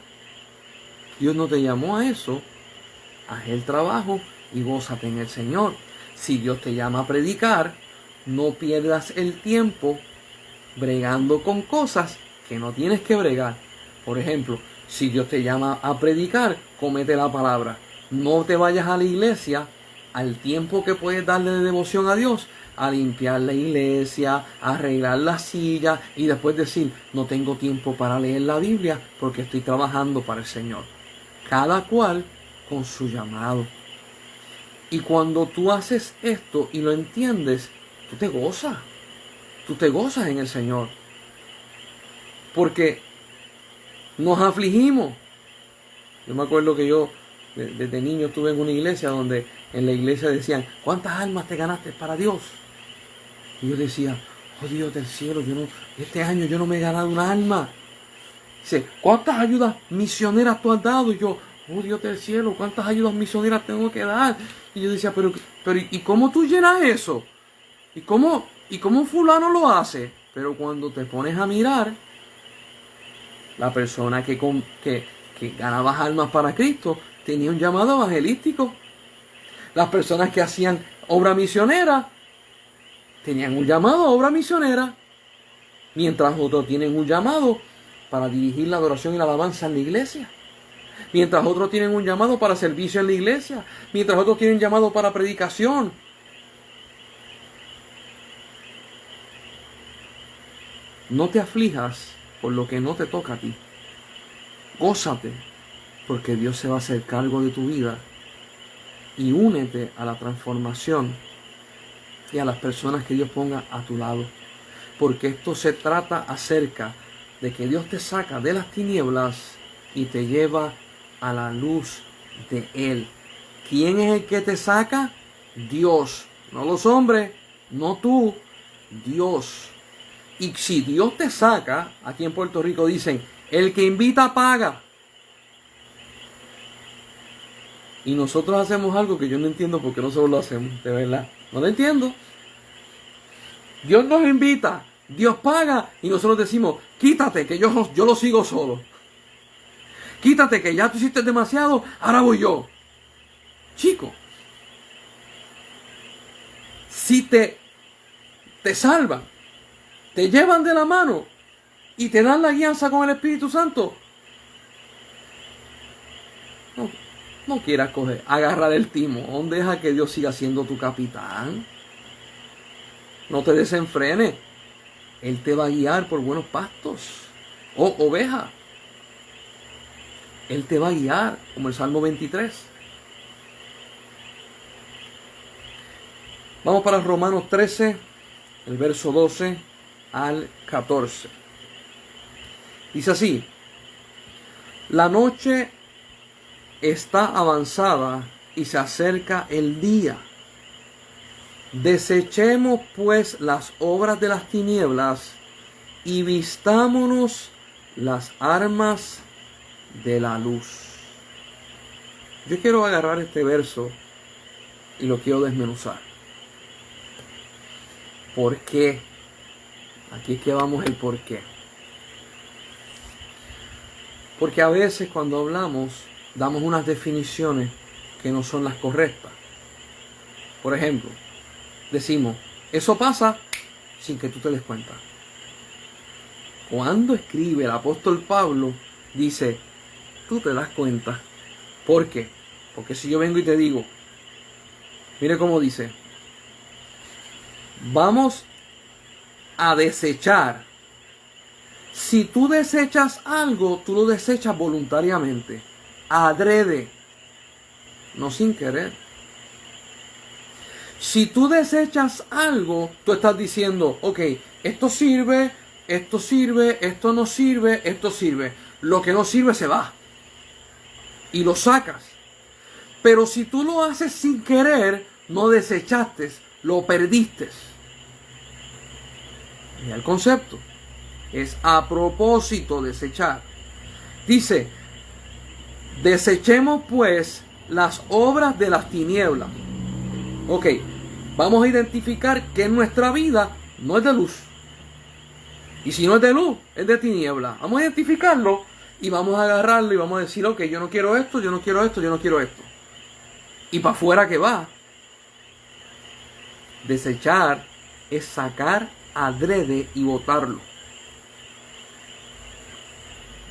Dios no te llamó a eso. Haz el trabajo y gózate en el Señor. Si Dios te llama a predicar, no pierdas el tiempo bregando con cosas que no tienes que bregar. Por ejemplo, si Dios te llama a predicar, cómete la palabra. No te vayas a la iglesia al tiempo que puedes darle de devoción a Dios, a limpiar la iglesia, a arreglar la silla y después decir, no tengo tiempo para leer la Biblia porque estoy trabajando para el Señor. Cada cual con su llamado. Y cuando tú haces esto y lo entiendes, tú te gozas. Tú te gozas en el Señor. Porque nos afligimos. Yo me acuerdo que yo desde niño estuve en una iglesia donde en la iglesia decían, ¿cuántas almas te ganaste para Dios? Y yo decía, oh Dios del cielo, este año yo no me he ganado una alma. Dice, ¿cuántas ayudas misioneras tú has dado? Y yo, oh Dios del cielo, ¿cuántas ayudas misioneras tengo que dar? Y yo decía, pero ¿y cómo tú llenas eso? ¿Y cómo fulano lo hace? Pero cuando te pones a mirar, la persona que ganaba almas para Cristo tenía un llamado evangelístico. Las personas que hacían obra misionera tenían un llamado a obra misionera. Mientras otros tienen un llamado para dirigir la adoración y la alabanza en la iglesia. Mientras otros tienen un llamado para servicio en la iglesia. Mientras otros tienen llamado para predicación. No te aflijas por lo que no te toca a ti. Gózate, porque Dios se va a hacer cargo de tu vida. Y únete a la transformación y a las personas que Dios ponga a tu lado. Porque esto se trata acerca de que Dios te saca de las tinieblas y te lleva a la luz de Él. ¿Quién es el que te saca? Dios. No los hombres, no tú, Dios. Y si Dios te saca, aquí en Puerto Rico dicen, el que invita paga. Y nosotros hacemos algo que yo no entiendo por qué nosotros lo hacemos, de verdad. No lo entiendo. Dios nos invita, Dios paga y nosotros decimos, quítate que yo lo sigo solo. Quítate que ya tú hiciste demasiado, ahora voy yo. Chico, si te salvan, te llevan de la mano y te dan la guianza con el Espíritu Santo, no quieras agarrar el timón, deja que Dios siga siendo tu capitán. No te desenfrenes. Él te va a guiar por buenos pastos. Oh, oveja. Él te va a guiar, como el Salmo 23. Vamos para Romanos 13, el verso 12 al 14. Dice así: la noche está avanzada y se acerca el día. Desechemos pues las obras de las tinieblas y vistámonos las armas de la luz. Yo quiero agarrar este verso y lo quiero desmenuzar. ¿Por qué? Aquí es que vamos el por qué. Porque a veces cuando hablamos damos unas definiciones que no son las correctas. Por ejemplo, decimos, eso pasa sin que tú te des cuenta. Cuando escribe el apóstol Pablo, dice, tú te das cuenta. ¿Por qué? Porque si yo vengo y te digo, mire cómo dice, vamos a desechar. Si tú desechas algo, tú lo desechas voluntariamente, adrede, no sin querer. Si tú desechas algo, tú estás diciendo, ok, esto sirve, esto sirve, esto no sirve, esto sirve. Lo que no sirve se va. Y lo sacas. Pero si tú lo haces sin querer, no desechaste, lo perdiste. Y el concepto es a propósito desechar. Dice, desechemos pues las obras de las tinieblas. Ok, vamos a identificar que en nuestra vida no es de luz. Y si no es de luz, es de tiniebla. Vamos a identificarlo y vamos a agarrarlo y vamos a decir, ok, yo no quiero esto, yo no quiero esto, yo no quiero esto. Y para afuera que va. Desechar es sacar adrede y botarlo.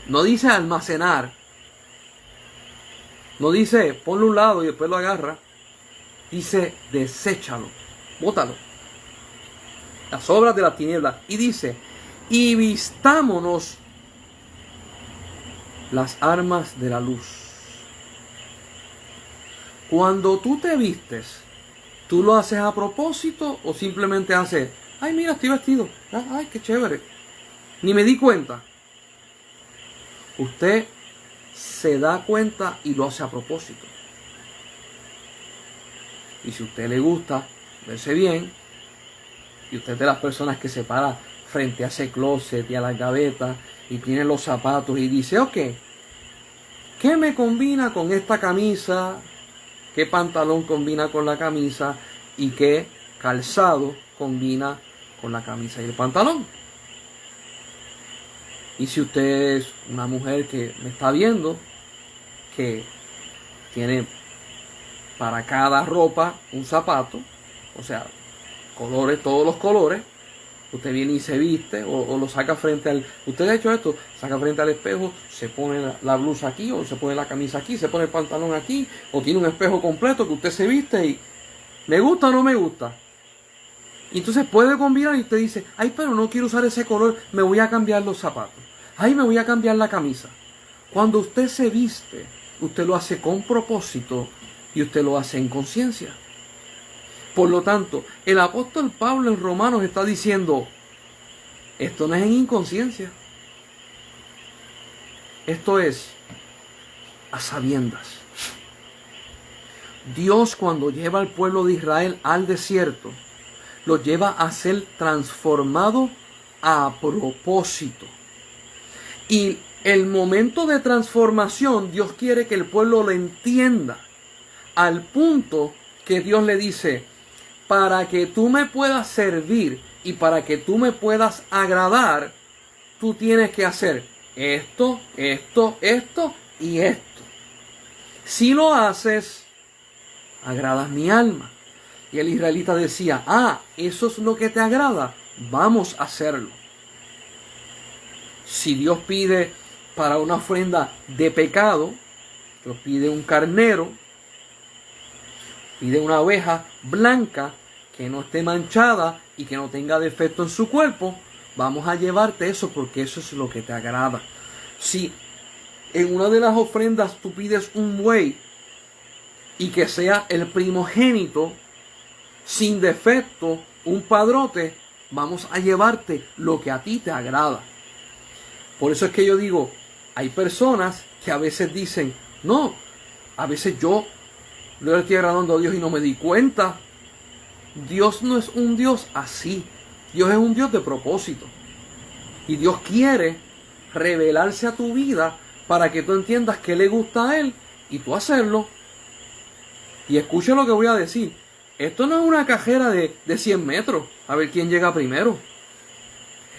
No dice almacenar. No dice ponlo a un lado y después lo agarra. Dice deséchalo, bótalo. Las obras de la tiniebla. Y dice, y vistámonos las armas de la luz. Cuando tú te vistes, ¿tú lo haces a propósito o simplemente haces, ay mira, estoy vestido, ay qué chévere, ni me di cuenta? Usted se da cuenta y lo hace a propósito. Y si a usted le gusta verse bien, y usted es de las personas que se para frente a ese closet y a las gavetas y tiene los zapatos y dice, ok, ¿qué me combina con esta camisa? ¿Qué pantalón combina con la camisa? ¿Y qué calzado combina con la camisa y el pantalón? Y si usted es una mujer que me está viendo, que tiene para cada ropa un zapato, o sea, colores, todos los colores, usted viene y se viste o lo saca frente al... Usted ha hecho esto, saca frente al espejo, se pone la blusa aquí o se pone la camisa aquí, se pone el pantalón aquí o tiene un espejo completo que usted se viste y ¿me gusta o no me gusta? Y entonces puede combinar y usted dice, ay, pero no quiero usar ese color, me voy a cambiar los zapatos, ay, me voy a cambiar la camisa. Cuando usted se viste, usted lo hace con propósito y usted lo hace en conciencia. Por lo tanto, el apóstol Pablo en Romanos está diciendo, esto no es en inconsciencia. Esto es a sabiendas. Dios cuando lleva al pueblo de Israel al desierto, lo lleva a ser transformado a propósito. Y el momento de transformación, Dios quiere que el pueblo lo entienda. Al punto que Dios le dice, para que tú me puedas servir y para que tú me puedas agradar, tú tienes que hacer esto, esto, esto y esto. Si lo haces, agradas mi alma. Y el israelita decía, eso es lo que te agrada, vamos a hacerlo. Si Dios pide para una ofrenda de pecado, Dios pide un carnero, pide una oveja blanca que no esté manchada y que no tenga defecto en su cuerpo, vamos a llevarte eso porque eso es lo que te agrada. Si en una de las ofrendas tú pides un buey y que sea el primogénito, sin defecto, un padrote, vamos a llevarte lo que a ti te agrada. Por eso es que yo digo, hay personas que a veces dicen, no, a veces yo le estoy agradando a Dios y no me di cuenta. Dios no es un Dios así. Dios es un Dios de propósito. Y Dios quiere revelarse a tu vida para que tú entiendas qué le gusta a Él y tú hacerlo. Y escucha lo que voy a decir. Esto no es una carrera de 100 metros, a ver quién llega primero.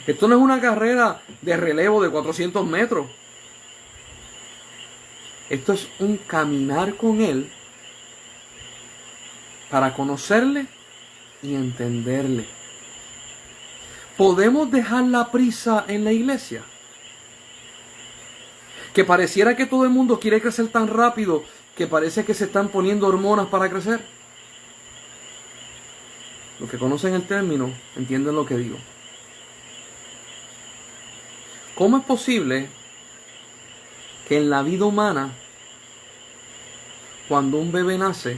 Esto no es una carrera de relevo de 400 metros. Esto es un caminar con Él para conocerle y entenderle. ¿Podemos dejar la prisa en la iglesia? Que pareciera que todo el mundo quiere crecer tan rápido que parece que se están poniendo hormonas para crecer. Los que conocen el término entienden lo que digo. ¿Cómo es posible que en la vida humana, cuando un bebé nace,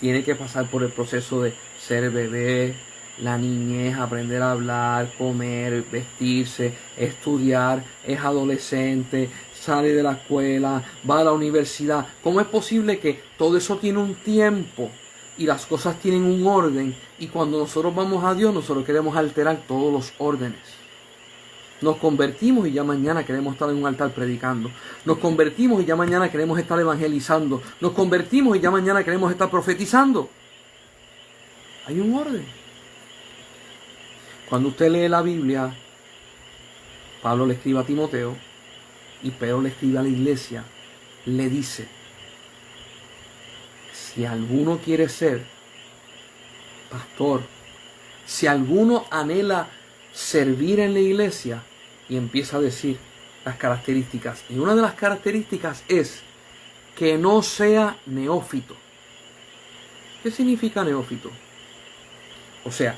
tiene que pasar por el proceso de ser bebé, la niñez, aprender a hablar, comer, vestirse, estudiar, es adolescente, sale de la escuela, va a la universidad? ¿Cómo es posible que todo eso tiene un tiempo y las cosas tienen un orden, y cuando nosotros vamos a Dios nosotros queremos alterar todos los órdenes? Nos convertimos y ya mañana queremos estar en un altar predicando. Nos convertimos y ya mañana queremos estar evangelizando. Nos convertimos y ya mañana queremos estar profetizando. Hay un orden. Cuando usted lee la Biblia, Pablo le escribe a Timoteo y Pedro le escribe a la iglesia, le dice, si alguno quiere ser pastor, si alguno anhela servir en la iglesia, y empieza a decir las características. Y una de las características es que no sea neófito. ¿Qué significa neófito? O sea,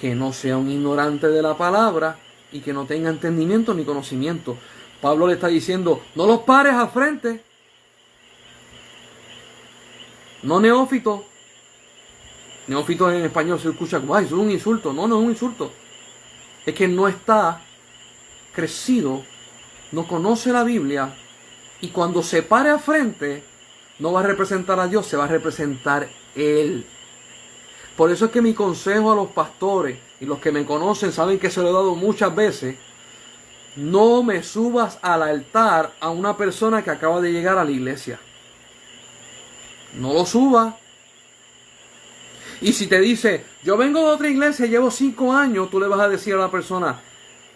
que no sea un ignorante de la palabra y que no tenga entendimiento ni conocimiento. Pablo le está diciendo, no los pares al frente. No neófito. Neófito en español se escucha como, ay, eso es un insulto. No, no es un insulto. Es que no está crecido, no conoce la Biblia, y cuando se pare al frente, no va a representar a Dios, se va a representar Él. Por eso es que mi consejo a los pastores, y los que me conocen saben que se lo he dado muchas veces, no me subas al altar a una persona que acaba de llegar a la iglesia. No lo subas. Y si te dice, yo vengo de otra iglesia, llevo 5 años, tú le vas a decir a la persona,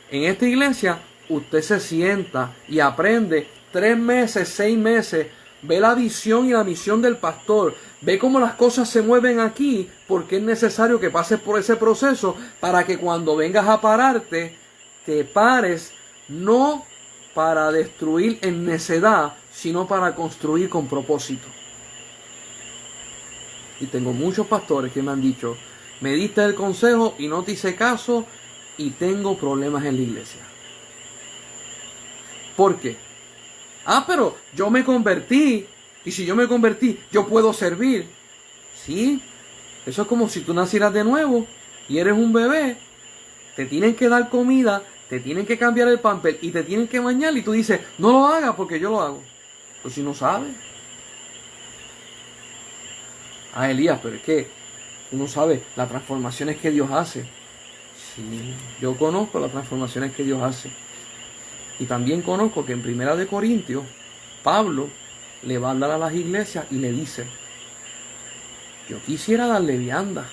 en esta iglesia usted se sienta y aprende 3 meses, 6 meses, ve la visión y la misión del pastor, ve cómo las cosas se mueven aquí, porque es necesario que pases por ese proceso para que cuando vengas a pararte, te pares no para destruir en necedad, sino para construir con propósito. Y tengo muchos pastores que me han dicho, me diste el consejo y no te hice caso y tengo problemas en la iglesia. ¿Por qué? Pero yo me convertí, y si yo me convertí, yo puedo servir. Sí, eso es como si tú nacieras de nuevo y eres un bebé, te tienen que dar comida, te tienen que cambiar el pamper y te tienen que bañar, y tú dices, no lo hagas porque yo lo hago. Pues si no sabes. Elías, pero es que tú no sabes las transformaciones que Dios hace. Sí, yo conozco las transformaciones que Dios hace. Y también conozco que en 1 Corintios, Pablo le va a hablar a las iglesias y le dice, yo quisiera darle vianda.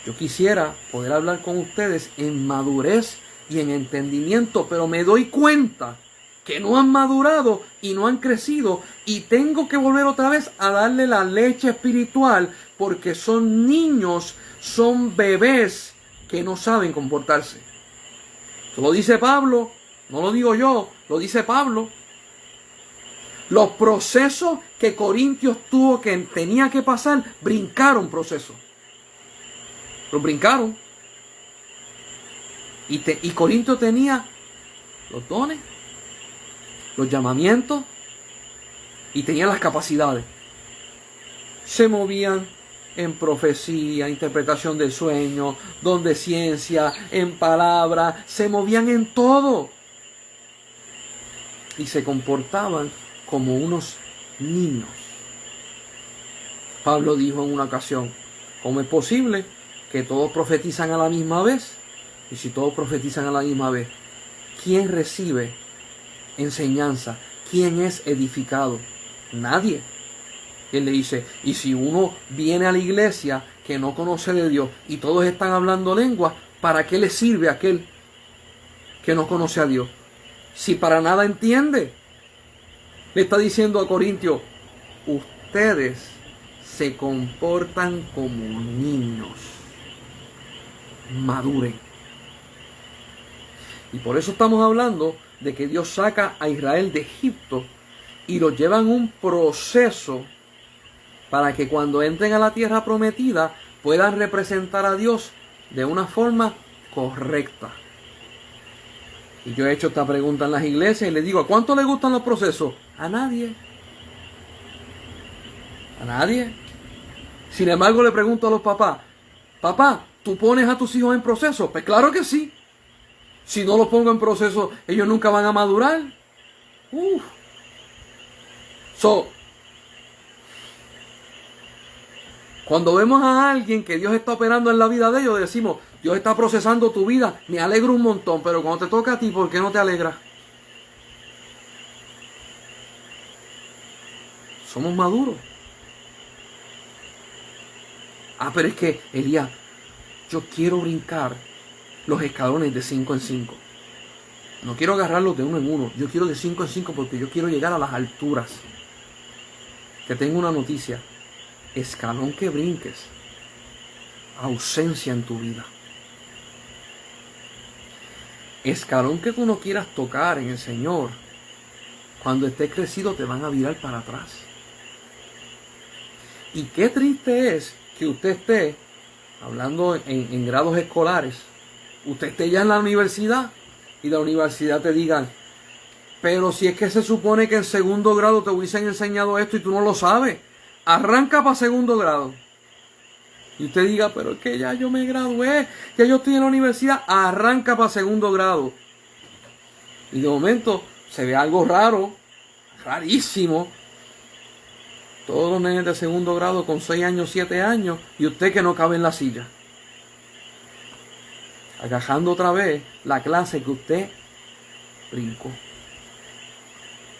Yo quisiera poder hablar con ustedes en madurez y en entendimiento, pero me doy cuenta que no han madurado y no han crecido, y tengo que volver otra vez a darle la leche espiritual porque son niños, son bebés que no saben comportarse. Eso lo dice Pablo, no lo digo yo, lo dice Pablo. Los procesos que Corintios tenía que pasar, brincaron procesos. Los brincaron. Y Corintios tenía los dones, los llamamientos, y tenía las capacidades. Se movían en profecía, interpretación de sueños, don de ciencia, en palabra, se movían en todo. Y se comportaban como unos niños. Pablo dijo en una ocasión, ¿cómo es posible que todos profetizan a la misma vez? Y si todos profetizan a la misma vez, ¿quién recibe enseñanza? ¿Quién es edificado? Nadie. Él le dice, y si uno viene a la iglesia que no conoce de Dios y todos están hablando lenguas, ¿para qué le sirve a aquel que no conoce a Dios? Si para nada entiende. Le está diciendo a Corintios, ustedes se comportan como niños. Maduren. Y por eso estamos hablando de que Dios saca a Israel de Egipto y lo lleva en un proceso para que cuando entren a la tierra prometida puedan representar a Dios de una forma correcta. Y yo he hecho esta pregunta en las iglesias y les digo, ¿a cuánto le gustan los procesos? A nadie. A nadie. Sin embargo, le pregunto a los papás, papá, ¿tú pones a tus hijos en proceso? Pues claro que sí. Si no los pongo en proceso, ellos nunca van a madurar. Cuando vemos a alguien que Dios está operando en la vida de ellos, decimos, Dios está procesando tu vida, me alegro un montón, pero cuando te toca a ti, ¿por qué no te alegra? Somos maduros. Pero es que, Elías, yo quiero brincar los escalones de 5 en 5. No quiero agarrarlos de 1 en 1, yo quiero de 5 en 5 porque yo quiero llegar a las alturas. Te tengo una noticia. Escalón que brinques, ausencia en tu vida. Escalón que tú no quieras tocar en el Señor, cuando estés crecido te van a virar para atrás. Y qué triste es que usted esté, hablando en grados escolares, usted esté ya en la universidad y la universidad te digan, pero si es que se supone que en segundo grado te hubiesen enseñado esto y tú no lo sabes. Arranca para segundo grado. Y usted diga, pero es que ya yo me gradué, ya yo estoy en la universidad. Arranca para segundo grado. Y de momento se ve algo raro, rarísimo. Todos los nenes de segundo grado con 6 años, 7 años, y usted que no cabe en la silla. Agajando otra vez la clase que usted brincó.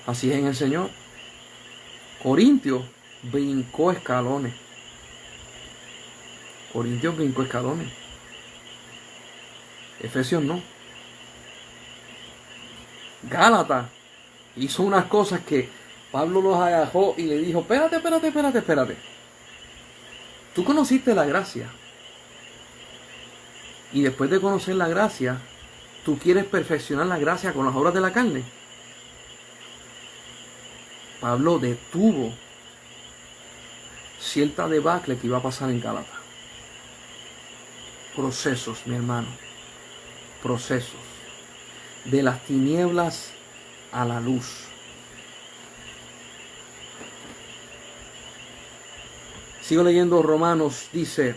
Así es en el Señor. Corintios brincó escalones. Corintios brincó escalones. Efesios no. Gálatas hizo unas cosas que Pablo los agajó y le dijo, espérate. Tú conociste la gracia. Y después de conocer la gracia, tú quieres perfeccionar la gracia con las obras de la carne. Pablo detuvo cierta debacle que iba a pasar en Gálatas. Procesos, mi hermano. Procesos. De las tinieblas a la luz. Sigo leyendo Romanos, dice,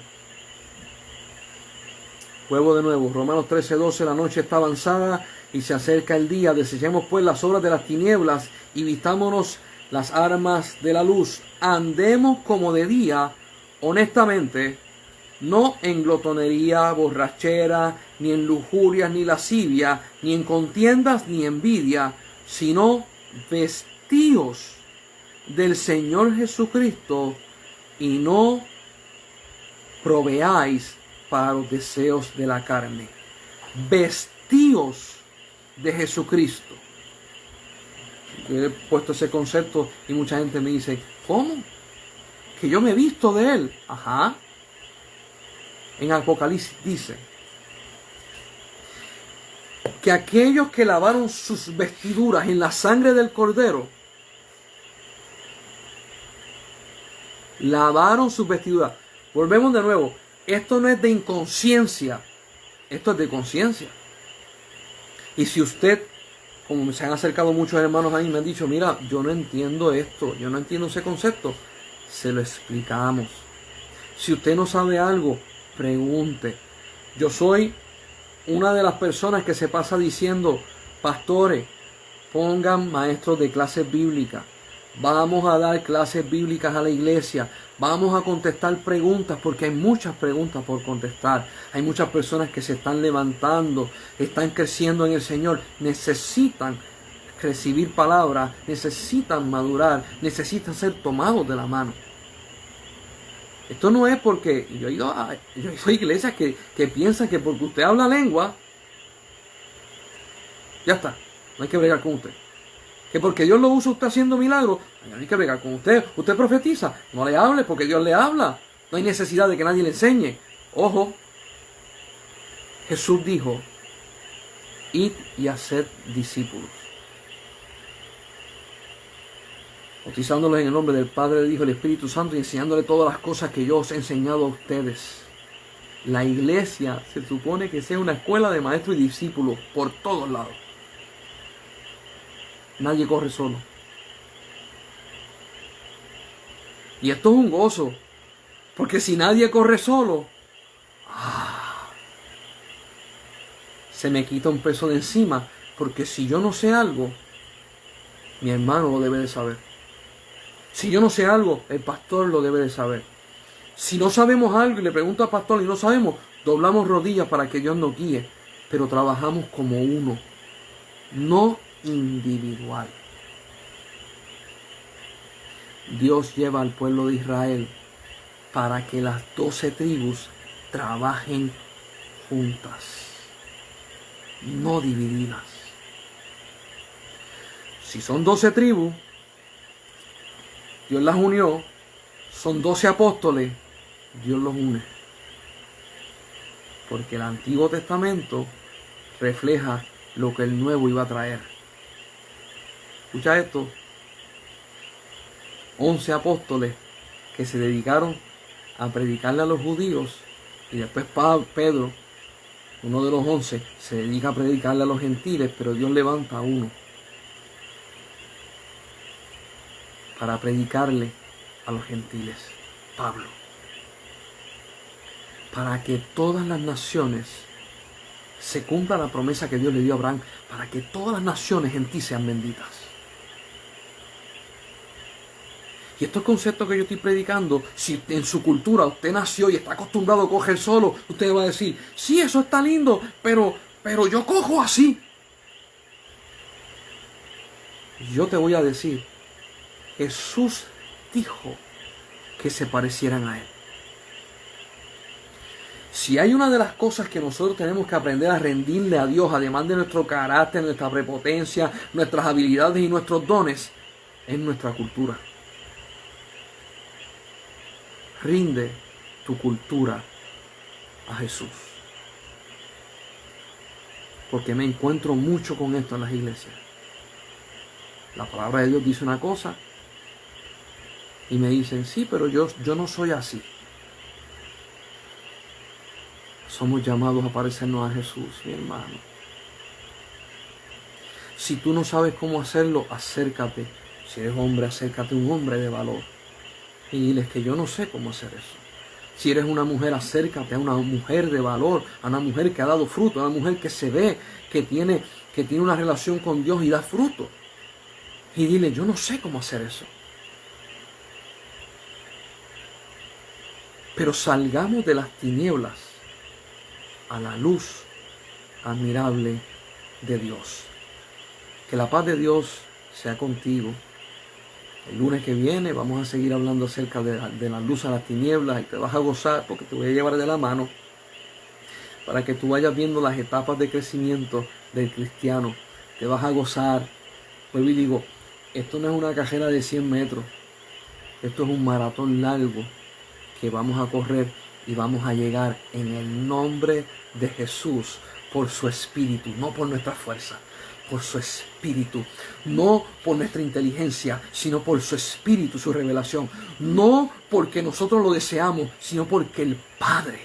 vuelvo de nuevo, Romanos 13:12, la noche está avanzada y se acerca el día, desechemos pues las obras de las tinieblas y vistámonos las armas de la luz, andemos como de día, honestamente, no en glotonería, borrachera, ni en lujurias, ni lascivia, ni en contiendas, ni envidia, sino vestíos del Señor Jesucristo y no proveáis para los deseos de la carne. Vestíos de Jesucristo. Yo he puesto ese concepto y mucha gente me dice, ¿cómo? Que yo me he visto de Él. Ajá. En Apocalipsis dice que aquellos que lavaron sus vestiduras en la sangre del Cordero, lavaron sus vestiduras. Volvemos de nuevo. Esto no es de inconsciencia. Esto es de conciencia. Y si usted, como se han acercado muchos hermanos a mí, me han dicho, mira, yo no entiendo esto, yo no entiendo ese concepto. se lo explicamos. Si usted no sabe algo, pregunte. Yo soy una de las personas que se pasa diciendo, pastores, pongan maestros de clases bíblicas. Vamos a dar clases bíblicas a la iglesia. Vamos a contestar preguntas porque hay muchas preguntas por contestar. Hay muchas personas que se están levantando, están creciendo en el Señor. Necesitan recibir palabras, necesitan madurar, necesitan ser tomados de la mano. Esto no es porque yo he ido a iglesias que piensan que porque usted habla lengua, ya está, no hay que bregar con usted. Que porque Dios lo usa usted haciendo milagros, no hay que bregar con usted. Usted profetiza, no le hable porque Dios le habla. No hay necesidad de que nadie le enseñe. Ojo, Jesús dijo, id y haced discípulos. Bautizándolos en el nombre del Padre, del Hijo y del Espíritu Santo y enseñándole todas las cosas que yo os he enseñado a ustedes. La iglesia se supone que sea una escuela de maestros y discípulos por todos lados. Nadie corre solo. Y esto es un gozo, porque si nadie corre solo, se me quita un peso de encima, porque si yo no sé algo, mi hermano lo debe de saber. Si yo no sé algo, el pastor lo debe de saber. Si no sabemos algo y le pregunto al pastor y no sabemos, doblamos rodillas para que Dios nos guíe, pero trabajamos como uno, no individual. Dios lleva al pueblo de Israel para que las 12 tribus trabajen juntas, no divididas. Si son 12 tribus, Dios las unió, son 12 apóstoles, Dios los une. Porque el Antiguo Testamento refleja lo que el Nuevo iba a traer. Escucha esto. 11 apóstoles que se dedicaron a predicarle a los judíos y después Pedro, uno de los 11, se dedica a predicarle a los gentiles, pero Dios levanta a uno para predicarle a los gentiles, Pablo, para que todas las naciones se cumpla la promesa que Dios le dio a Abraham, para que todas las naciones en ti sean benditas. Y estos conceptos que yo estoy predicando, si en su cultura usted nació y está acostumbrado a coger solo, usted va a decir, sí, eso está lindo, pero yo cojo así. Yo te voy a decir, Jesús dijo que se parecieran a Él. Si hay una de las cosas que nosotros tenemos que aprender a rendirle a Dios, además de nuestro carácter, nuestra prepotencia, nuestras habilidades y nuestros dones, es nuestra cultura. Rinde tu cultura a Jesús. Porque me encuentro mucho con esto en las iglesias. La palabra de Dios dice una cosa y me dicen, sí, pero yo no soy así. Somos llamados a parecernos a Jesús, mi hermano. Si tú no sabes cómo hacerlo, acércate. Si eres hombre, acércate a un hombre de valor. Y diles que yo no sé cómo hacer eso. Si eres una mujer, acércate a una mujer de valor, a una mujer que ha dado fruto, a una mujer que se ve, que tiene una relación con Dios y da fruto. Y dile, yo no sé cómo hacer eso. Pero salgamos de las tinieblas a la luz admirable de Dios. Que la paz de Dios sea contigo. El lunes que viene vamos a seguir hablando acerca de la luz a las tinieblas y te vas a gozar porque te voy a llevar de la mano para que tú vayas viendo las etapas de crecimiento del cristiano. Te vas a gozar. Pues y digo, esto no es una carrera de 100 metros. Esto es un maratón largo que vamos a correr y vamos a llegar en el nombre de Jesús por su Espíritu, no por nuestra fuerza. Por su Espíritu, no por nuestra inteligencia, sino por su Espíritu, su revelación. No porque nosotros lo deseamos, sino porque el Padre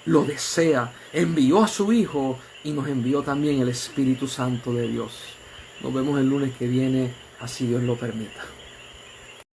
lo desea. Envió a su Hijo y nos envió también el Espíritu Santo de Dios. Nos vemos el lunes que viene, así Dios lo permita.